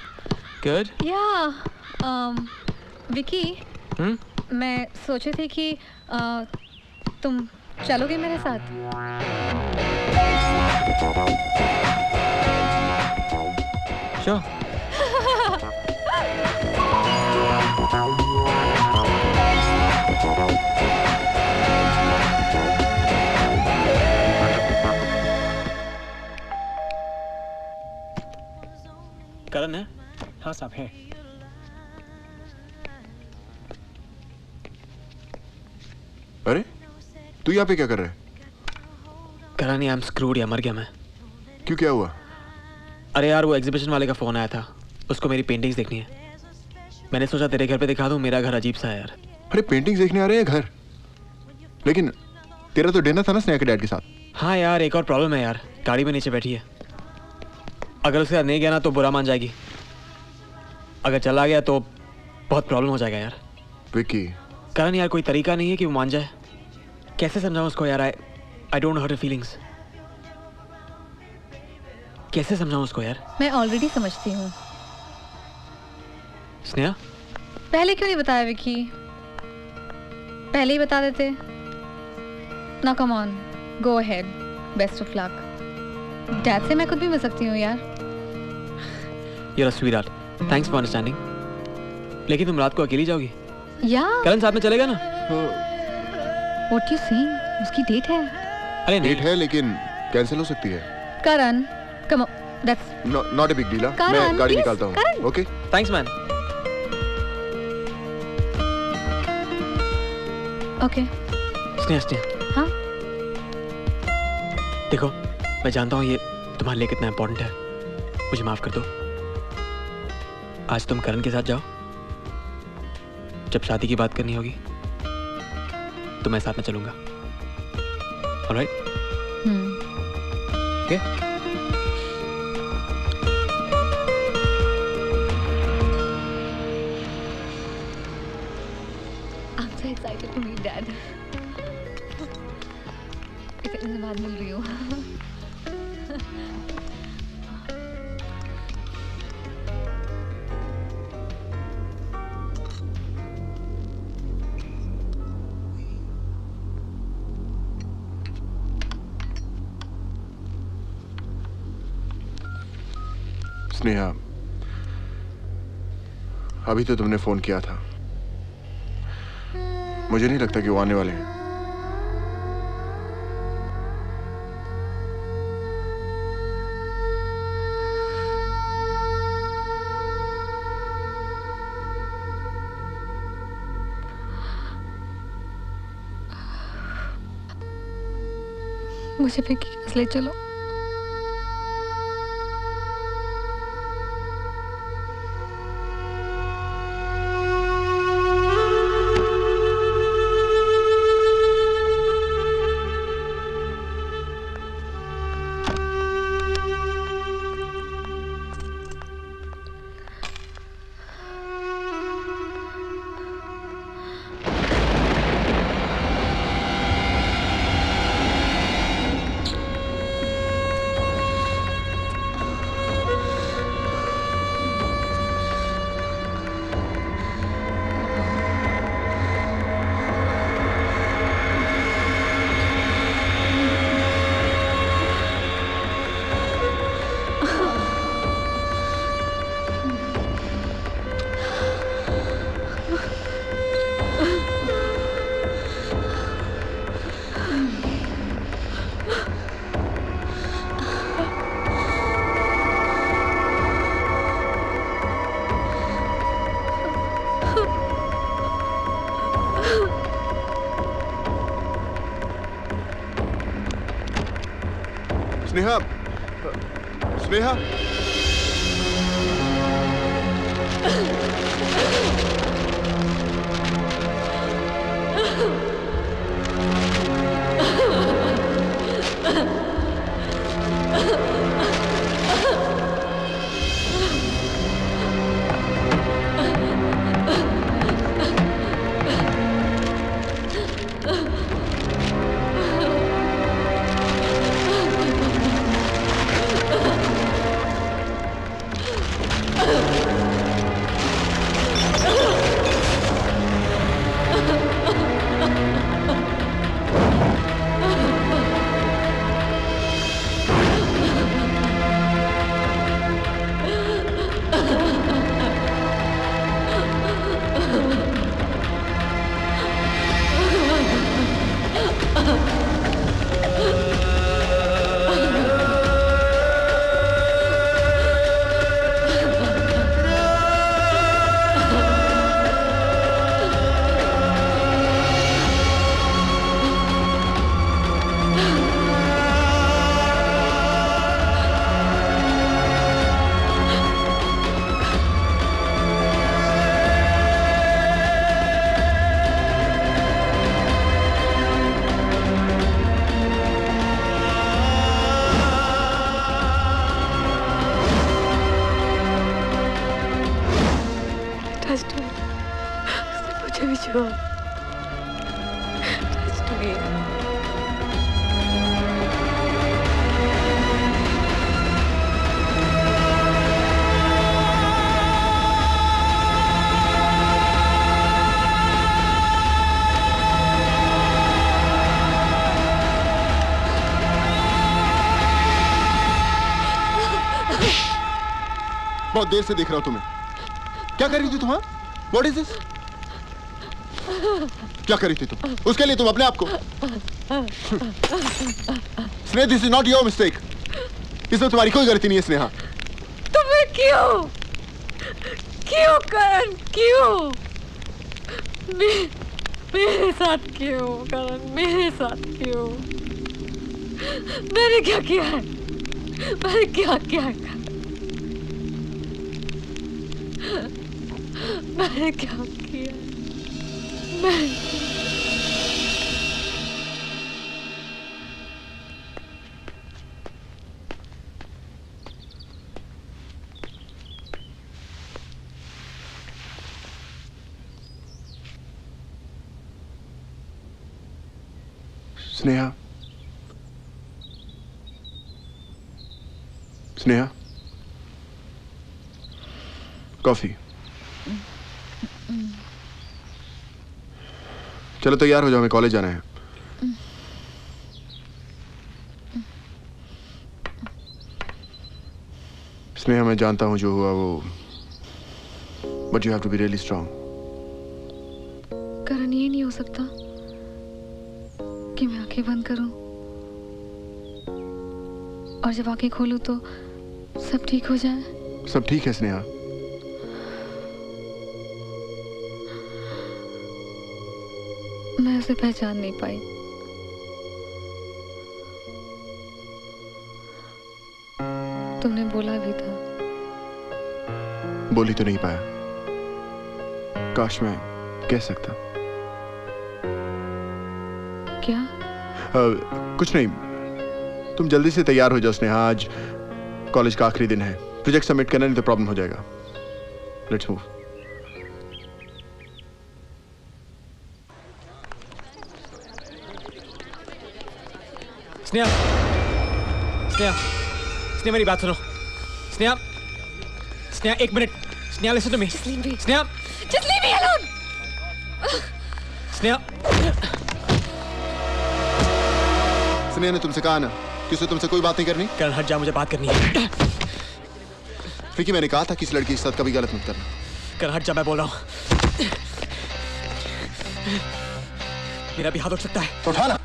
Good. Yeah. Vicky, मैं सोची थी कि तुम चलोगे मेरे साथ? Sure. करण है? हाँ साहब है। अरे तू यहाँ पे क्या कर रहा है? करण, आई एम स्क्रूड, या मर गया मैं। क्यों, क्या हुआ? अरे यार, वो एग्जीबिशन वाले का फोन आया था, उसको मेरी पेंटिंग्स देखनी है। मैंने सोचा तेरे घर पे दिखा दूं, मेरा घर अजीब सा है यार। अरे पेंटिंग्स देखने आ रहे हैं घर? लेकिन तेरा तो डिनर था ना स्नेहा के डैड के साथ। हाँ यार, एक और प्रॉब्लम है यार, गाड़ी में नीचे बैठी है। अगर उसके साथ नहीं गया ना तो बुरा मान जाएगी, अगर चला गया तो बहुत प्रॉब्लम हो जाएगा यार। विकी। करण यार, कोई तरीका नहीं है कि वो मान जाए? कैसे समझाऊं उसको यार? I don't know her feelings. कैसे समझाऊं उसको यार? मैं ऑलरेडी समझती हूँ। स्नेहा, पहले क्यों नहीं बताया विकी? पहले ही बता देते ना। Come on, go ahead, best of luck. Dad से मैं खुद भी मिल सकती हूँ यार। You are sweetheart, thanks for understanding. लेकिन तुम रात को अकेली जाओगी? या करण साथ में चलेगा ना? What you saying? उसकी डेट है। अरे डेट है लेकिन कैंसिल हो सकती है। Karan, come on, that's not a big deal. मैं गाड़ी निकालता हूँ। Okay, thanks man. Okay. Sneha, हाँ? देखो, मैं जानता हूँ ये तुम्हारे लिए कितना इम्पोर्टेंट है, मुझे माफ कर दो। आज तुम करण के साथ जाओ, जब शादी की बात करनी होगी तो मैं साथ में चलूंगा। Alright? Okay? I'm so excited to meet Dad. इतने दिन बाद मिल रही हूँ। स्नेहा, अभी तो तुमने फोन किया था, मुझे नहीं लगता कि वो आने वाले हैं। मुझे विकी के पास ले चलो। स्नेहा, स्नेहा। बहुत देर से देख रहा हूं तुम्हें। क्या कर रही थी तुम? What is this? क्या कर रही थी तुम? उसके लिए तुम अपने आप को Sneha, this is not your mistake. इसमें तुम्हारी कोई गलती नहीं है स्नेहा। तुम्हें क्यों करण, क्यों मेरे साथ क्यों करण, मेरे साथ क्यों? मैंने क्या किया है? मैंने क्या किया है? मैंने क्या किया? स्नेहा, स्नेहा, कॉफी। चलो तैयार हो जाओ, हमें कॉलेज जाना है। स्नेहा, मैं जानता हूं जो हुआ वो, but you have to be really strong. Karan, ये नहीं हो सकता कि मैं आंखें बंद करूं और जब आंखें खोलूं तो सब ठीक हो जाए। सब ठीक है स्नेहा। मैं उसे पहचान नहीं पाई। तुमने बोला भी था। बोली तो नहीं पाया। काश मैं कह सकता। क्या? कुछ नहीं। तुम जल्दी से तैयार हो जाओ स्नेहा, आज कॉलेज का आखिरी दिन है। प्रोजेक्ट सबमिट करना, नहीं तो प्रॉब्लम हो जाएगा। Let's move. स्नेहा, स्नेहा, स्नेहा, मेरी बात सुनो। स्नेहा, स्नेहा, एक minute. Sneha, listen to me. Sneha, Just leave me alone. Sneha, Sneha ने तुमसे कहा ना कि उसे तुमसे कोई बात नहीं करनी। करण, हट जा, मुझे बात करनी है। फिर मैंने कहा था कि इस लड़की के साथ कभी गलत मत करना। करण, हट जा, मैं बोल रहा हूँ। मेरा भी हाथ उठ सकता है। तो उठाना।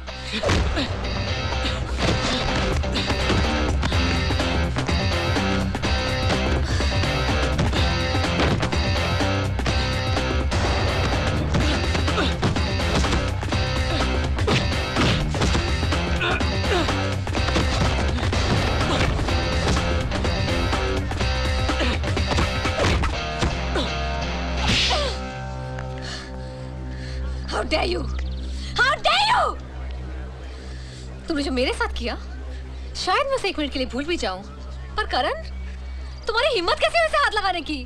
dare you? How dare you? तुमने जो मेरे साथ किया, शायद मैं उसे 1 मिनट के लिए भूल भी जाऊं, पर करण, तुम्हारी हिम्मत कैसे हुई उसे हाथ लगाने की?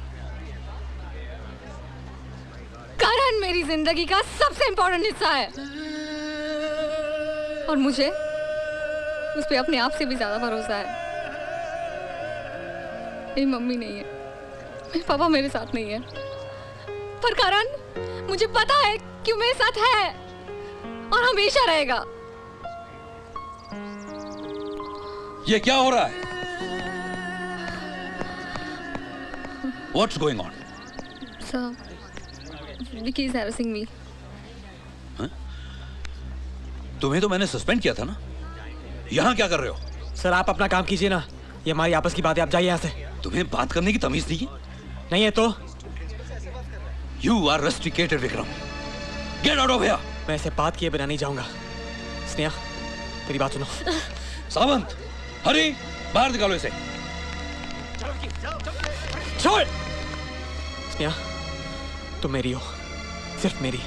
करण मेरी जिंदगी का सबसे इंपॉर्टेंट हिस्सा है, और मुझे उस पे अपने आप से भी ज्यादा भरोसा है। मेरी मम्मी नहीं है, मेरे पापा मेरे साथ नहीं है, पर करण मुझे पता है कि मेरे साथ है और हमेशा रहेगा। ये क्या हो रहा है? What's going on? Sir, Vicky is harassing me. तुम्हें तो मैंने सस्पेंड किया था ना? यहाँ क्या कर रहे हो? सर आप अपना काम कीजिए ना, ये हमारी आपस की बात है, आप जाइए यहाँ से। तुम्हें बात करने की तमीज नहीं है? नहीं है तो? You are rusticated, Vikram. Get out of here! मैं ऐसे बात किए बिना नहीं जाऊंगा। स्नेहा, मेरी बात सुनो। सावंत, हरी, बाहर निकालो इसे। छोड़! स्नेहा, तुम मेरी हो, सिर्फ मेरी।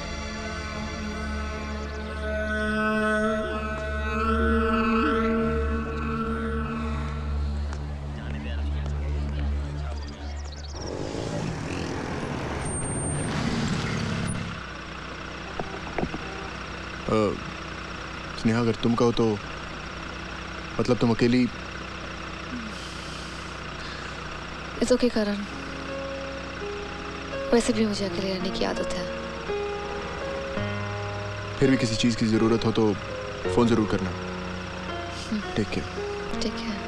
स्नेहा, अगर तुम कहो तो मतलब तुम अकेली? इट्स ओके करण, वैसे भी मुझे अकेले रहने की आदत है। फिर भी किसी चीज की जरूरत हो तो फोन जरूर करना। Take care. Take care.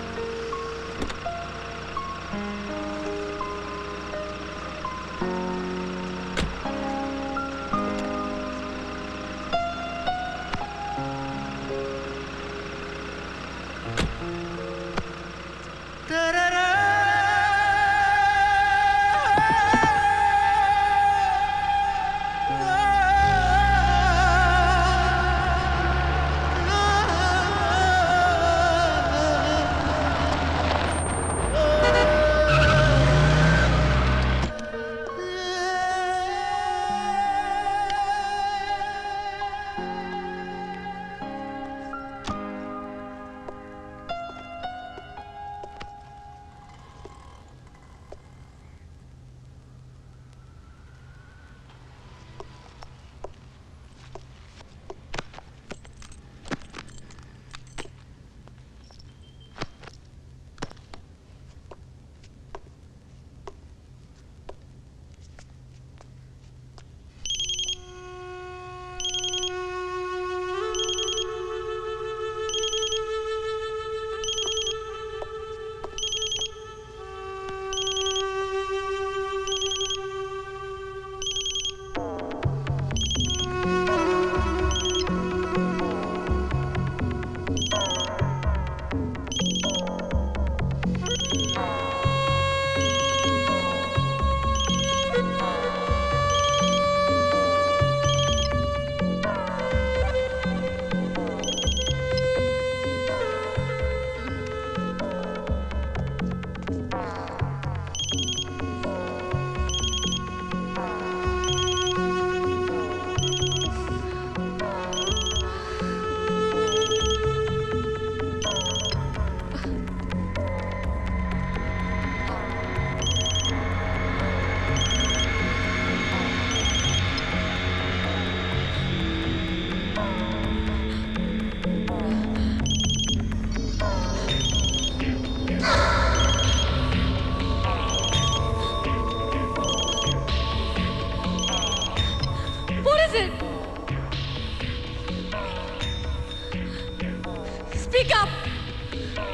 Speak up!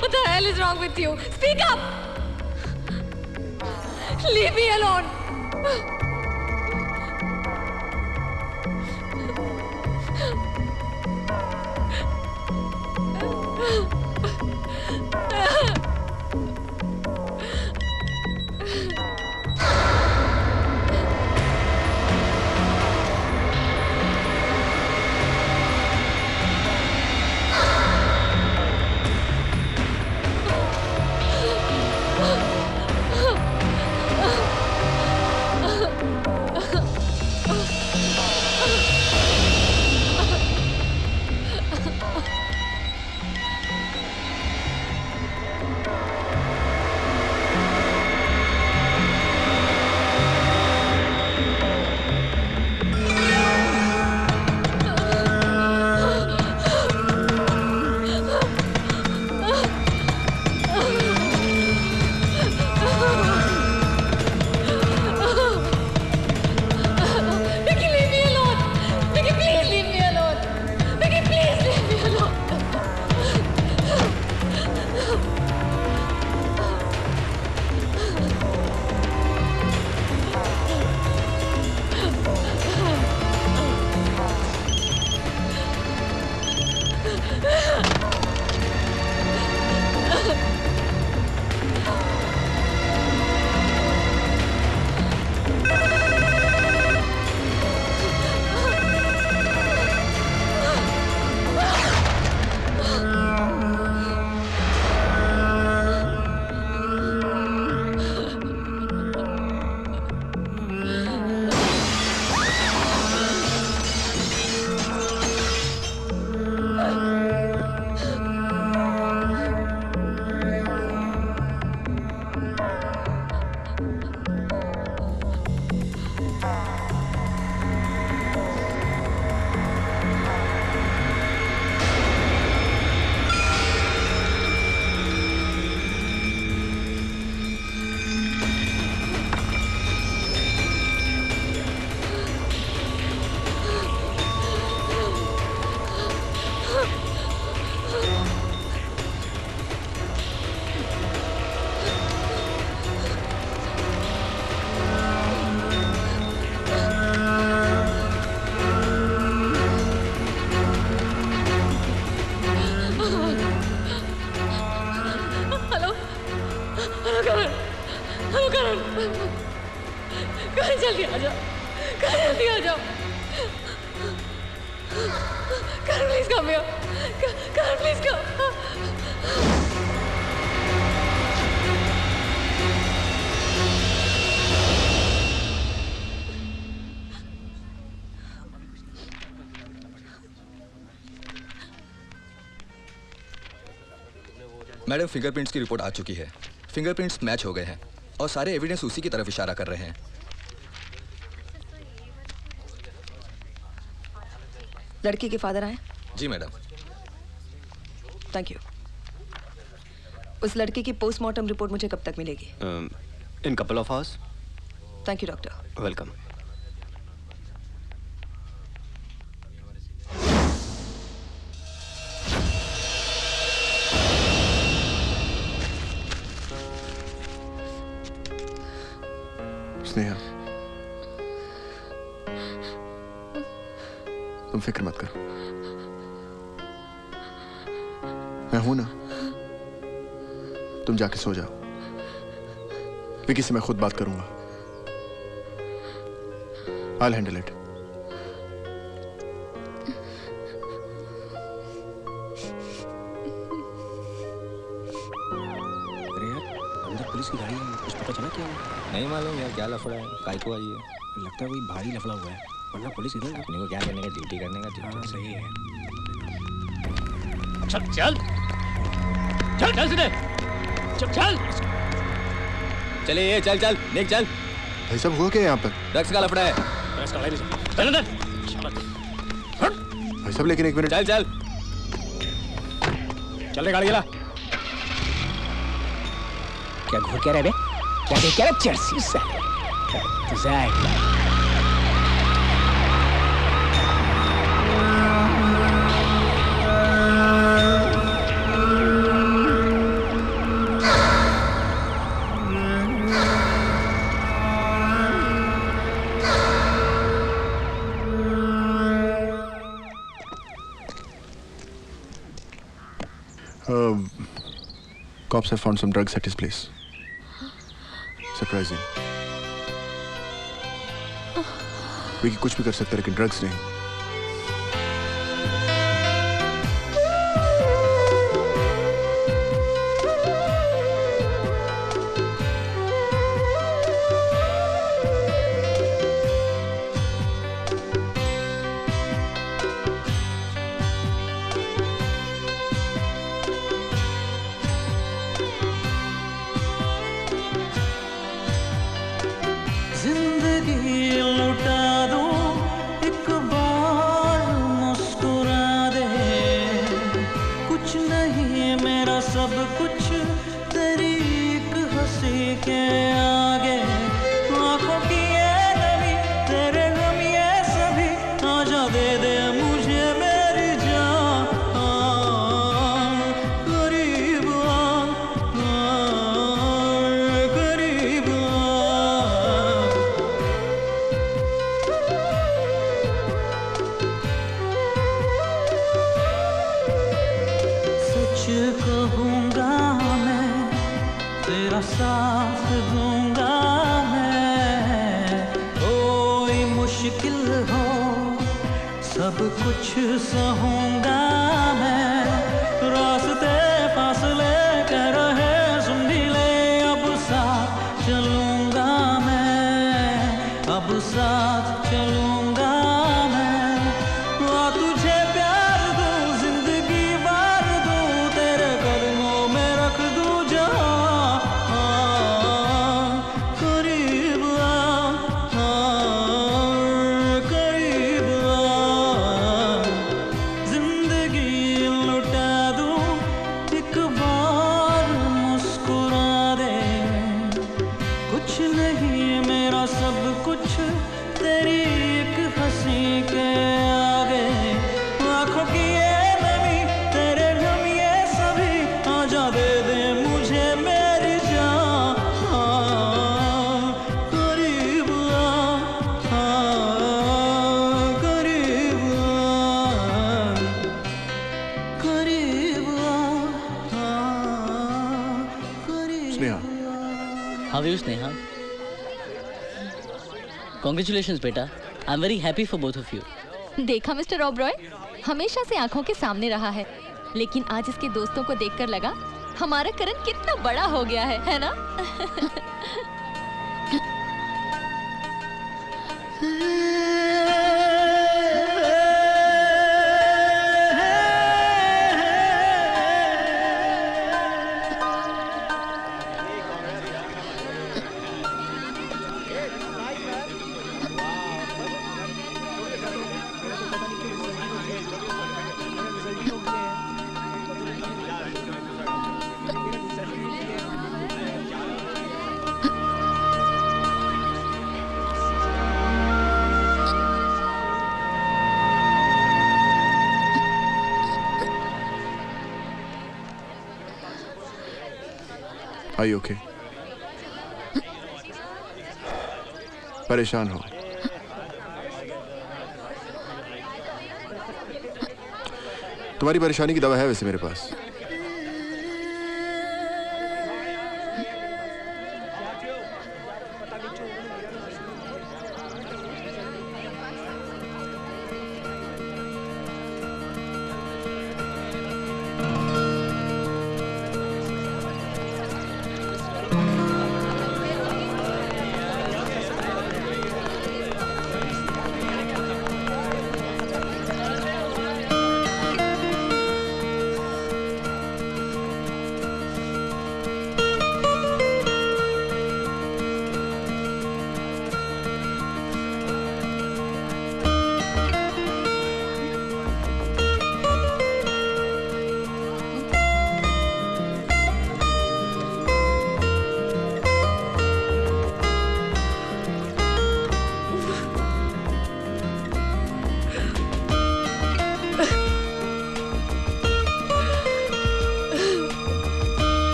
What the hell is wrong with you? Speak up! Leave me alone! जल्दी आ जाओ, जल्दी आ जाओ। Karan, please come here. Karan, please come. Madam, fingerprints की रिपोर्ट आ चुकी है। फिंगरप्रिंट्स मैच हो गए हैं और सारे एविडेंस उसी की तरफ इशारा कर रहे हैं। लड़की के फादर आए? जी मैडम। Thank you. उस लड़की की पोस्टमार्टम रिपोर्ट मुझे कब तक मिलेगी? In couple of hours. Thank you doctor. Welcome. Sneha, तुम फिक्र मत करो, मैं हूं ना। तुम जाके सो जाओ, विकी से मैं खुद बात करूंगा। I'll handle it. अरे यार, अंदर पुलिस की गाड़ी है, कुछ पता चला क्या हुआ? नहीं मालूम यार, क्या लफड़ा है, काय को आई है। लगता है कोई भारी लफड़ा हुआ है, वरना पुलिस इधर अपने को क्या करने का, ड्यूटी करने का। हाँ सही है। चल चल चल चल सीधे चल चल चले ये, चल चल निक चल। भाई सब हुआ क्या यहाँ पर? ड्रग्स का लफड़ा है। ड्रग्स का वायरस है। चल अंदर। भाई सब लेकिन एक मिनट। चल चल चल रे, गाड़ी चला। क्या घूर क्या रहे बे? क्या देख क्या रहे? चर्सी से Cops have found some drugs at his place. Surprising. Vicky कुछ भी कर सकता है लेकिन ड्रग्स नहीं। कहूँगा मैं, तेरा साथ दूंगा मैं। कोई मुश्किल हो सब कुछ सहूँगा मैं। रास्ते फासले कह रहे सुन भी ले, अब साथ चलूँगा मैं, अब साथ चलूँगा मैं। आ तुझे प्यार दूँ, जिंदगी वार दूँ, तेरे कदमों में रख दूँ जहाँ। करीब आ, करीब आ, जिंदगी लुटा दूँ एक बार मुस्कुरा दे। कुछ नहीं मेरा सब कुछ तेरी एक हंसी के आगे। आँखों की ये नमी, तेरे गम ये सभी, आजा दे दे मुझे मेरी जान। करीब आ, करीब आ, करीब आ, Sneha, How are you, Sneha? Congratulations, beta. I'm very happy for both of you. देखा मिस्टर ओबरॉय, हमेशा से आंखों के सामने रहा है, लेकिन आज इसके दोस्तों को देखकर लगा हमारा करण कितना बड़ा हो गया है ना? Are you okay? परेशान हो? तुम्हारी परेशानी की दवा है वैसे मेरे पास।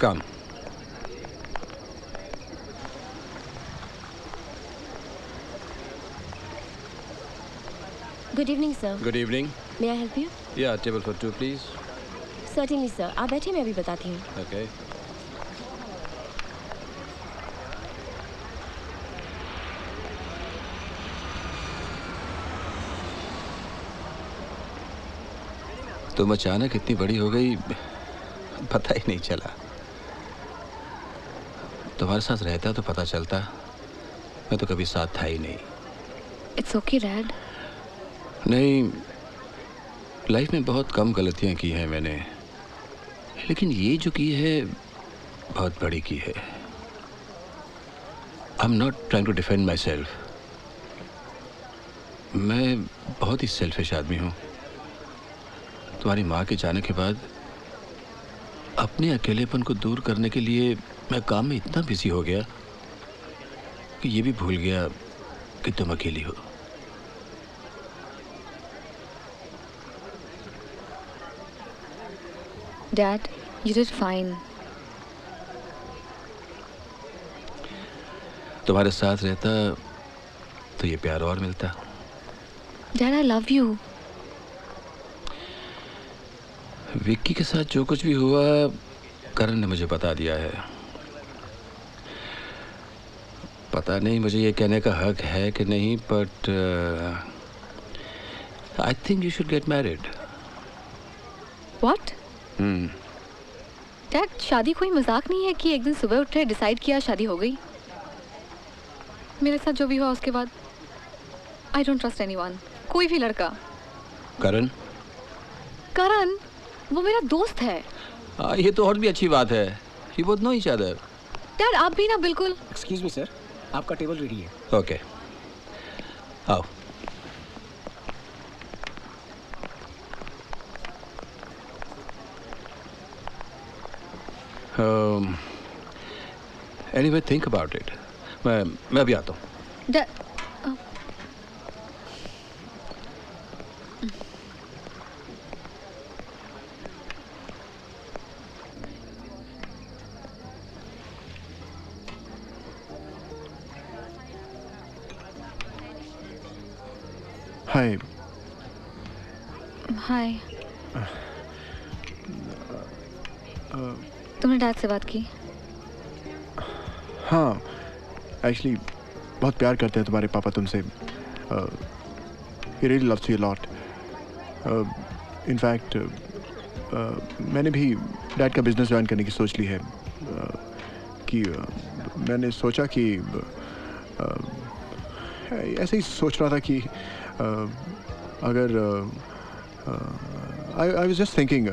Come. Good evening, sir. Good evening. May I help you? Yeah, table for two, please. Certainly, sir. आप बैठिए, मैं अभी बताती हूँ. Okay. तुम अचानक इतनी बड़ी हो गई, पता ही नहीं चला। तुम्हारे साथ रहता तो पता चलता, मैं तो कभी साथ था ही नहीं। It's okay, Dad. नहीं, लाइफ में बहुत कम गलतियां की हैं मैंने, लेकिन ये जो की है बहुत बड़ी की है। I'm not trying to defend myself. मैं बहुत ही सेल्फिश आदमी हूँ। तुम्हारी माँ के जाने के बाद अपने अकेलेपन को दूर करने के लिए मैं काम में इतना बिजी हो गया कि ये भी भूल गया कि तुम अकेली हो। Dad, you did fine. तुम्हारे साथ रहता तो ये प्यार और मिलता। Dad, I love you. Vicky के साथ जो कुछ भी हुआ करण ने मुझे बता दिया है। पता नहीं मुझे ये कहने का हक है कि नहीं, but I think you should get married. What? Dad, शादी कोई मजाक नहीं है कि एक दिन सुबह उठे डिसाइड किया शादी हो गई। मेरे साथ जो भी हुआ उसके बाद I don't trust anyone. कोई भी लड़का। करण? करण वो मेरा दोस्त है। ये तो और भी अच्छी बात है। You both know each other. Dad, आप भी ना बिल्कुल। एक्सक्यूज मी सर, आपका टेबल रेडी है। ओके, आओ। Anyway, think about it. मैं अभी आता हूँ। हाय। हाय। तुमने डैड से बात की? हाँ, एक्चुअली बहुत प्यार करते हैं तुम्हारे पापा तुमसे। He really loves you lot. In fact मैंने भी डैड का बिजनेस ज्वाइन करने की सोच ली है। कि मैंने सोचा कि ऐसे ही सोच रहा था कि अगर आई वाज जस्ट थिंकिंग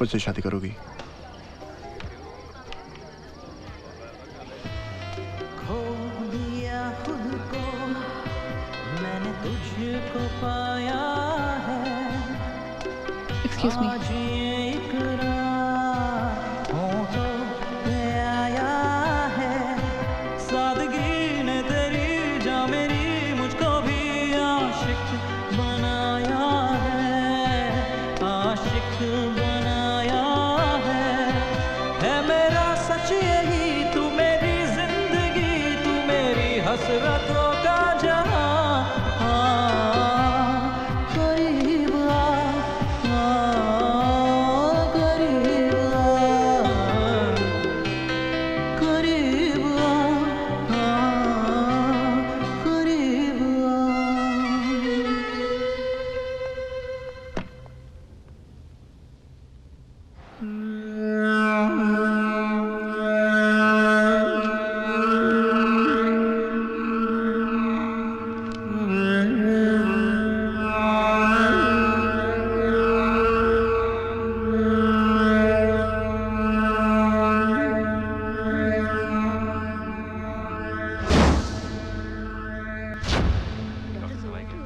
मुझसे शादी करोगी? खो दिया खुद को मैंने तुझको पाया है। Excuse me. आज ये इकरार होठों पे आया है। सादगी ने तेरी जा मेरी मुझको भी आशिक बनाया है। आशिक बनाया है मेरा सच यही। तू मेरी जिंदगी, तू मेरी हसरतों का जहां। करीब आ, करीब आ, करीब आ, करीब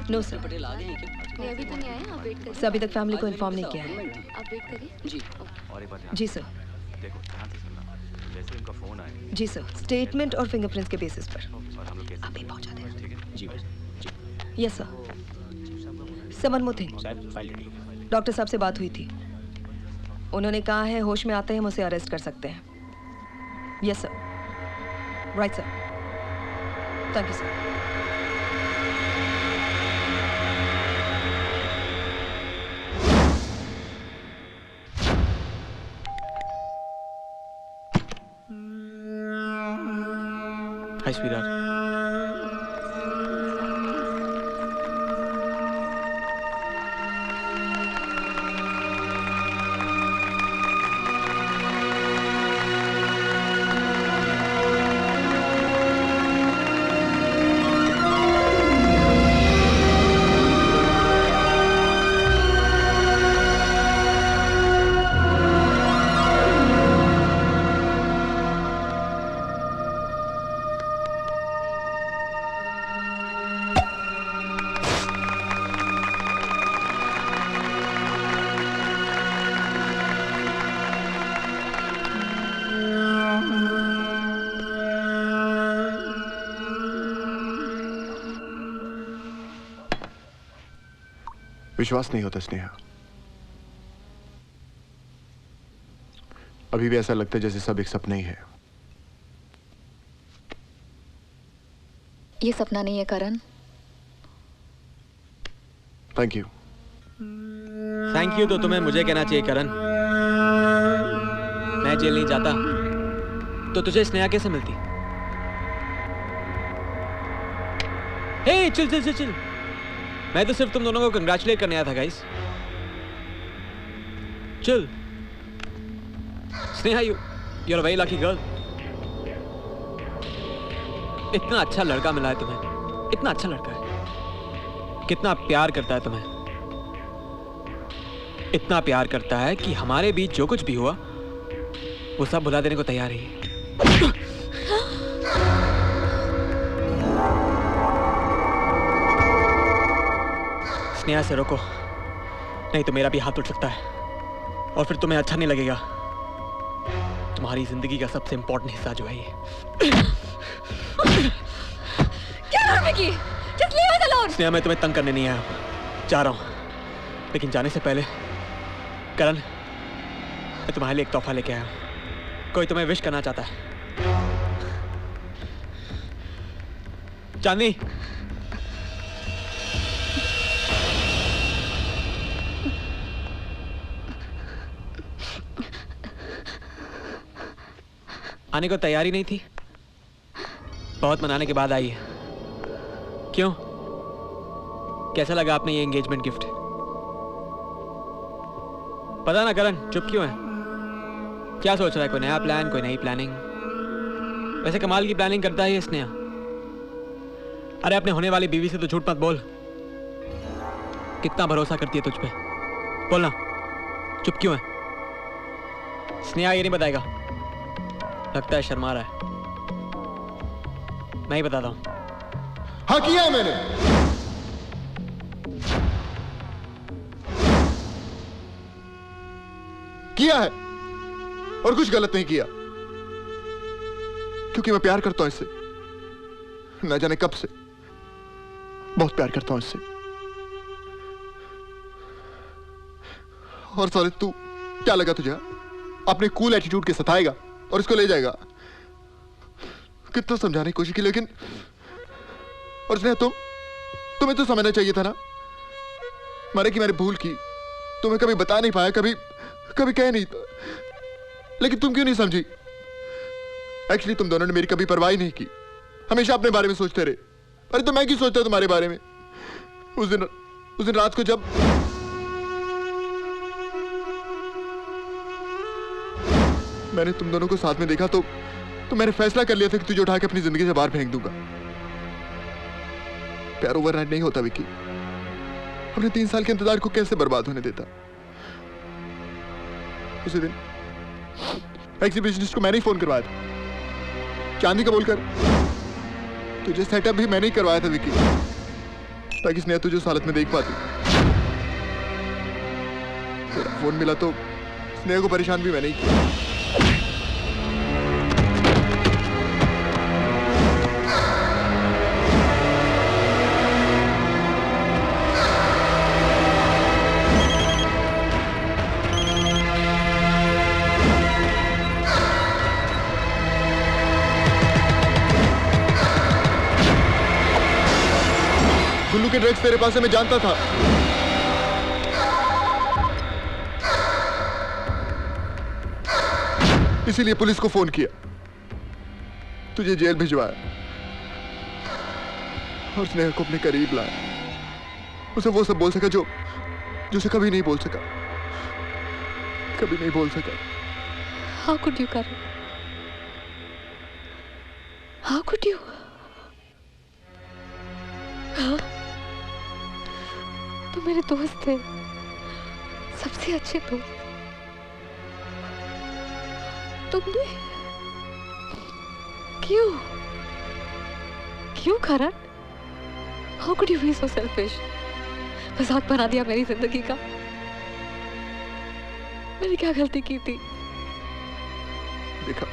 नो सर, ये अभी तो नहीं आए, आप वेट करिए। अभी तक फैमिली को इन्फॉर्म नहीं किया है। आप वेट करिए। जी। और एक बात जी सर। देखो ध्यान से सुनना। जैसे उनका फोन आए। जी सर, स्टेटमेंट और फिंगरप्रिंट्स के बेसिस पर और हम लोग कैसे अभी पहुंचा दें। ठीक है जी जी। Yes sir. समन मोथिंग, फाइल रेडी। डॉक्टर साहब से बात हुई थी। उन्होंने कहा है होश में आते ही हम उसे अरेस्ट कर सकते हैं। Yes sir. Right sir. Thank you sir. Hi sweetheart. विश्वास नहीं होता स्नेहा। अभी भी ऐसा लगता है जैसे सब एक सपना ही है। ये सपना नहीं है Karan. Thank you. Thank you तो तुम्हें मुझे कहना चाहिए करण। मैं जेल नहीं जाता तो तुझे स्नेहा कैसे मिलती? हे चिल चिल चिल चिल। मैं तो सिर्फ तुम दोनों को कंग्रेचुलेट करने आया था guys. Chill. Sneha, you are very lucky girl. इतना अच्छा लड़का मिला है तुम्हें, इतना अच्छा लड़का है। कितना प्यार करता है तुम्हें, इतना प्यार करता है कि हमारे बीच जो कुछ भी हुआ वो सब भुला देने को तैयार है। स्नेहा से रोको, नहीं तो मेरा भी हाथ टूट सकता है और फिर तुम्हें अच्छा नहीं लगेगा। तुम्हारी जिंदगी का सबसे इंपॉर्टेंट हिस्सा जो है ये। स्नेहा, मैं तुम्हें तंग करने नहीं आया, जा रहा हूं। लेकिन जाने से पहले करण, मैं तुम्हारे लिए एक तोहफा लेके आया हूं। कोई तुम्हें विश करना चाहता है? चांदनी, आने को तैयारी नहीं थी, बहुत मनाने के बाद आई है। क्यों, कैसा लगा आपने ये एंगेजमेंट गिफ्ट? पता ना करण, चुप क्यों है? क्या सोच रहा है? कोई नया प्लान, कोई नई प्लानिंग? वैसे कमाल की प्लानिंग करता है ये स्नेहा। अरे अपने होने वाली बीवी से तो झूठ मत बोल। कितना भरोसा करती है तुझ पे, बोलना। चुप क्यों है? स्नेहा ये नहीं बताएगा, लगता है शर्मा रहा है। मैं ही बताता हूं। हाँ किया है मैंने। किया है और कुछ गलत नहीं किया, क्योंकि मैं प्यार करता हूं इससे। न जाने कब से बहुत प्यार करता हूं इससे। और साले तू क्या लगा तुझे? अपने कूल एटीट्यूड के सताएगा और इसको ले जाएगा। कितना समझाने की कोशिश की, लेकिन और स्नेहा तुम्हें तो समझना चाहिए था ना। मारे कि मैंने भूल की, तुम्हें कभी बता नहीं पाया, कभी कह नहीं था। लेकिन तुम क्यों नहीं समझी? एक्चुअली तुम दोनों ने मेरी कभी परवाह नहीं की, हमेशा अपने बारे में सोचते रहे। अरे तो मैं क्यों सोचता तुम्हारे बारे में? उस दिन रात को जब मैंने तुम दोनों को साथ में देखा तो मैंने फैसला कर लिया था कि तुझे उठा के अपनी जिंदगी से बाहर फेंक दूंगा। प्यार ओवरनाइट नहीं होता विकी। हमने 3 साल के इंतजार को कैसे बर्बाद होने देता? उसी दिन एग्जीबिशनिस्ट को मैंने ही फोन करवाया था, चांदी का बोलकर। तुझे सेटअप भी मैंने ही करवाया था विकी, ताकि स्नेहा तुझे उस हालत में देख पाती। तेरा फोन मिला तो स्नेहा को परेशान भी मैंने ही किया। गुल्लू के ड्रग्स तेरे पास है, मैं जानता था। इसीलिए पुलिस को फोन किया, तुझे जेल भिजवाया और स्नेहा को अपने करीब लाया। उसे वो सब बोल सका जो उसे कभी नहीं बोल सका, कभी नहीं बोल सका। How could you, Karan? How could you? हाँ? तुम मेरे दोस्त थे, सबसे अच्छे दोस्त। तुमने क्यों करण? How could you be so selfish? मजाक बना दिया मेरी जिंदगी का। मैंने क्या गलती की थी? देखा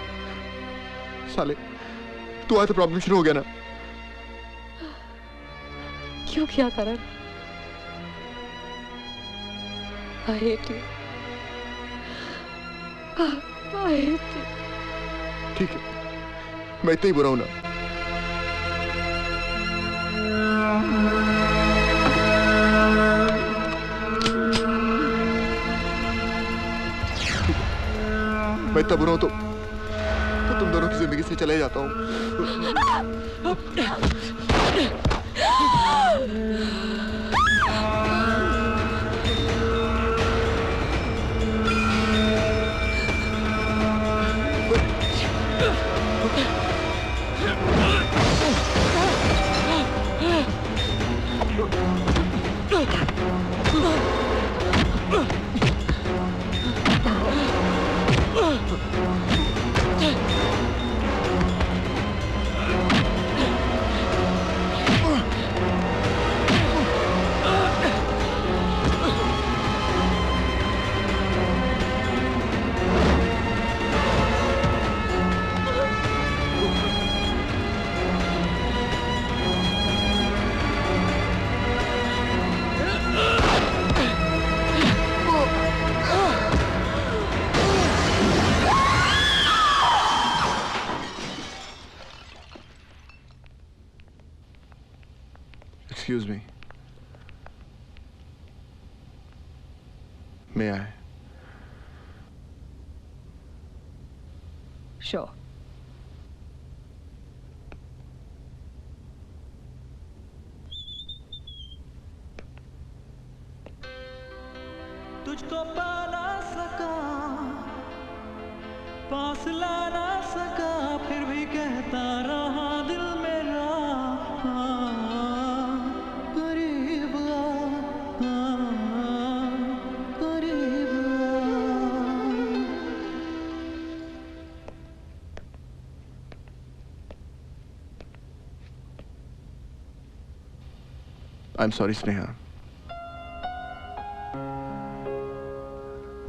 साले, तू आया तो प्रॉब्लम शुरू हो गया ना। क्यों किया करण? I hate you. I hate you. ठीक है, मैं इतना ही बुरा हूं ना। मैं इतना बुरा हूं तो तुम दोनों की जिंदगी से चले जाता हूं। Excuse me. May I? Sure. तुझको पा ना सका, पास ला ना सका, फिर भी कहता रहा दिल मेरा करीब आ, करीब I'm sorry, स्नेहा।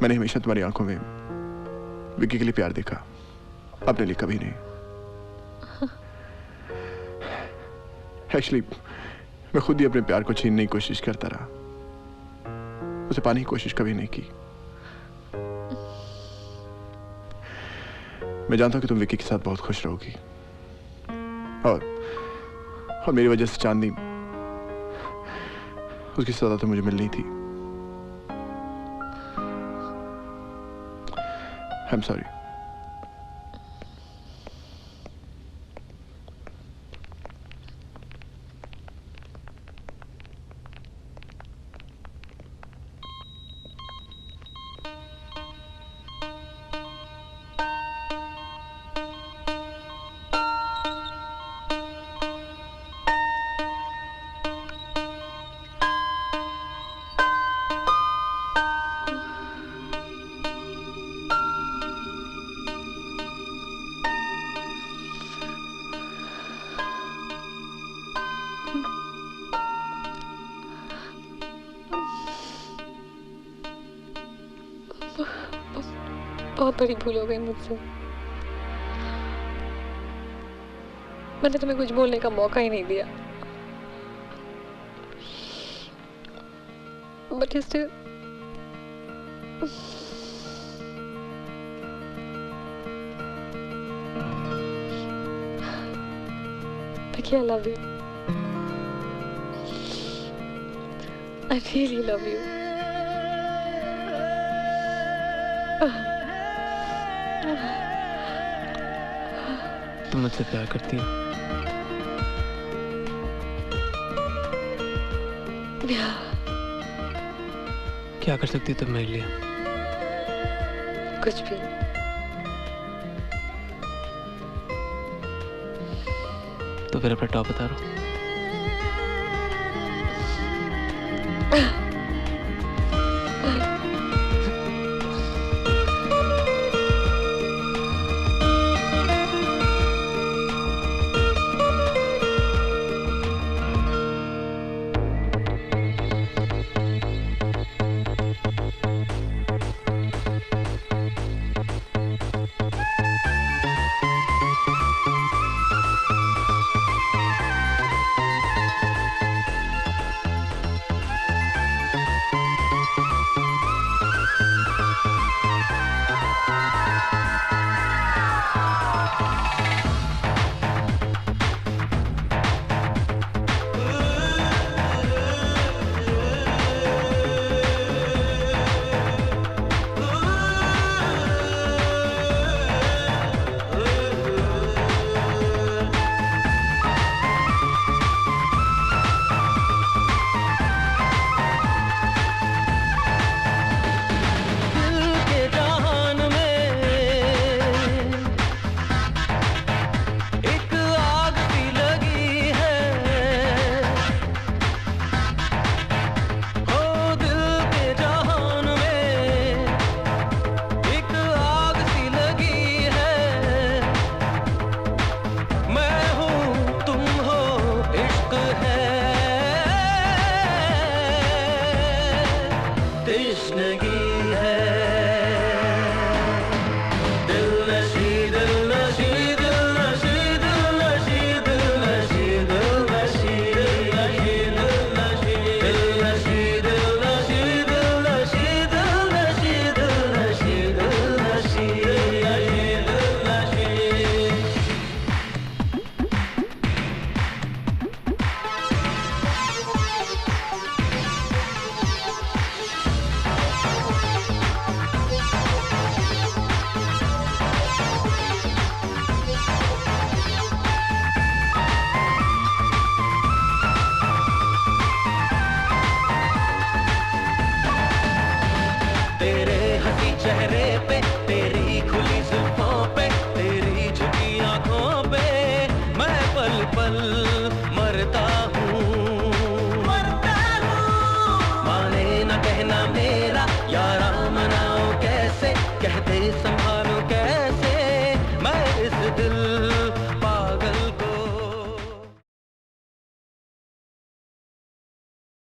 मैंने हमेशा तुम्हारी आंखों में विक्की के लिए प्यार देखा, अपने लिए कभी नहीं। एक्चुअली मैं खुद ही अपने प्यार को छीनने की कोशिश करता रहा, उसे पाने की कोशिश कभी नहीं की। मैं जानता हूं कि तुम विक्की के साथ बहुत खुश रहोगी, और मेरी वजह से चांदनी, उसकी सजा तो मुझे मिलनी थी। I'm sorry. बहुत बड़ी भूल हो गई मुझसे। मैंने तुम्हें कुछ बोलने का मौका ही नहीं दिया। But still, Vicky, I love you. I really love you. तुम मुझसे प्यार करती हो? क्या कर सकती हो तुम मेरे लिए? कुछ भी। तो फिर अपना टॉप बता रहा हूँ। चेहरे पे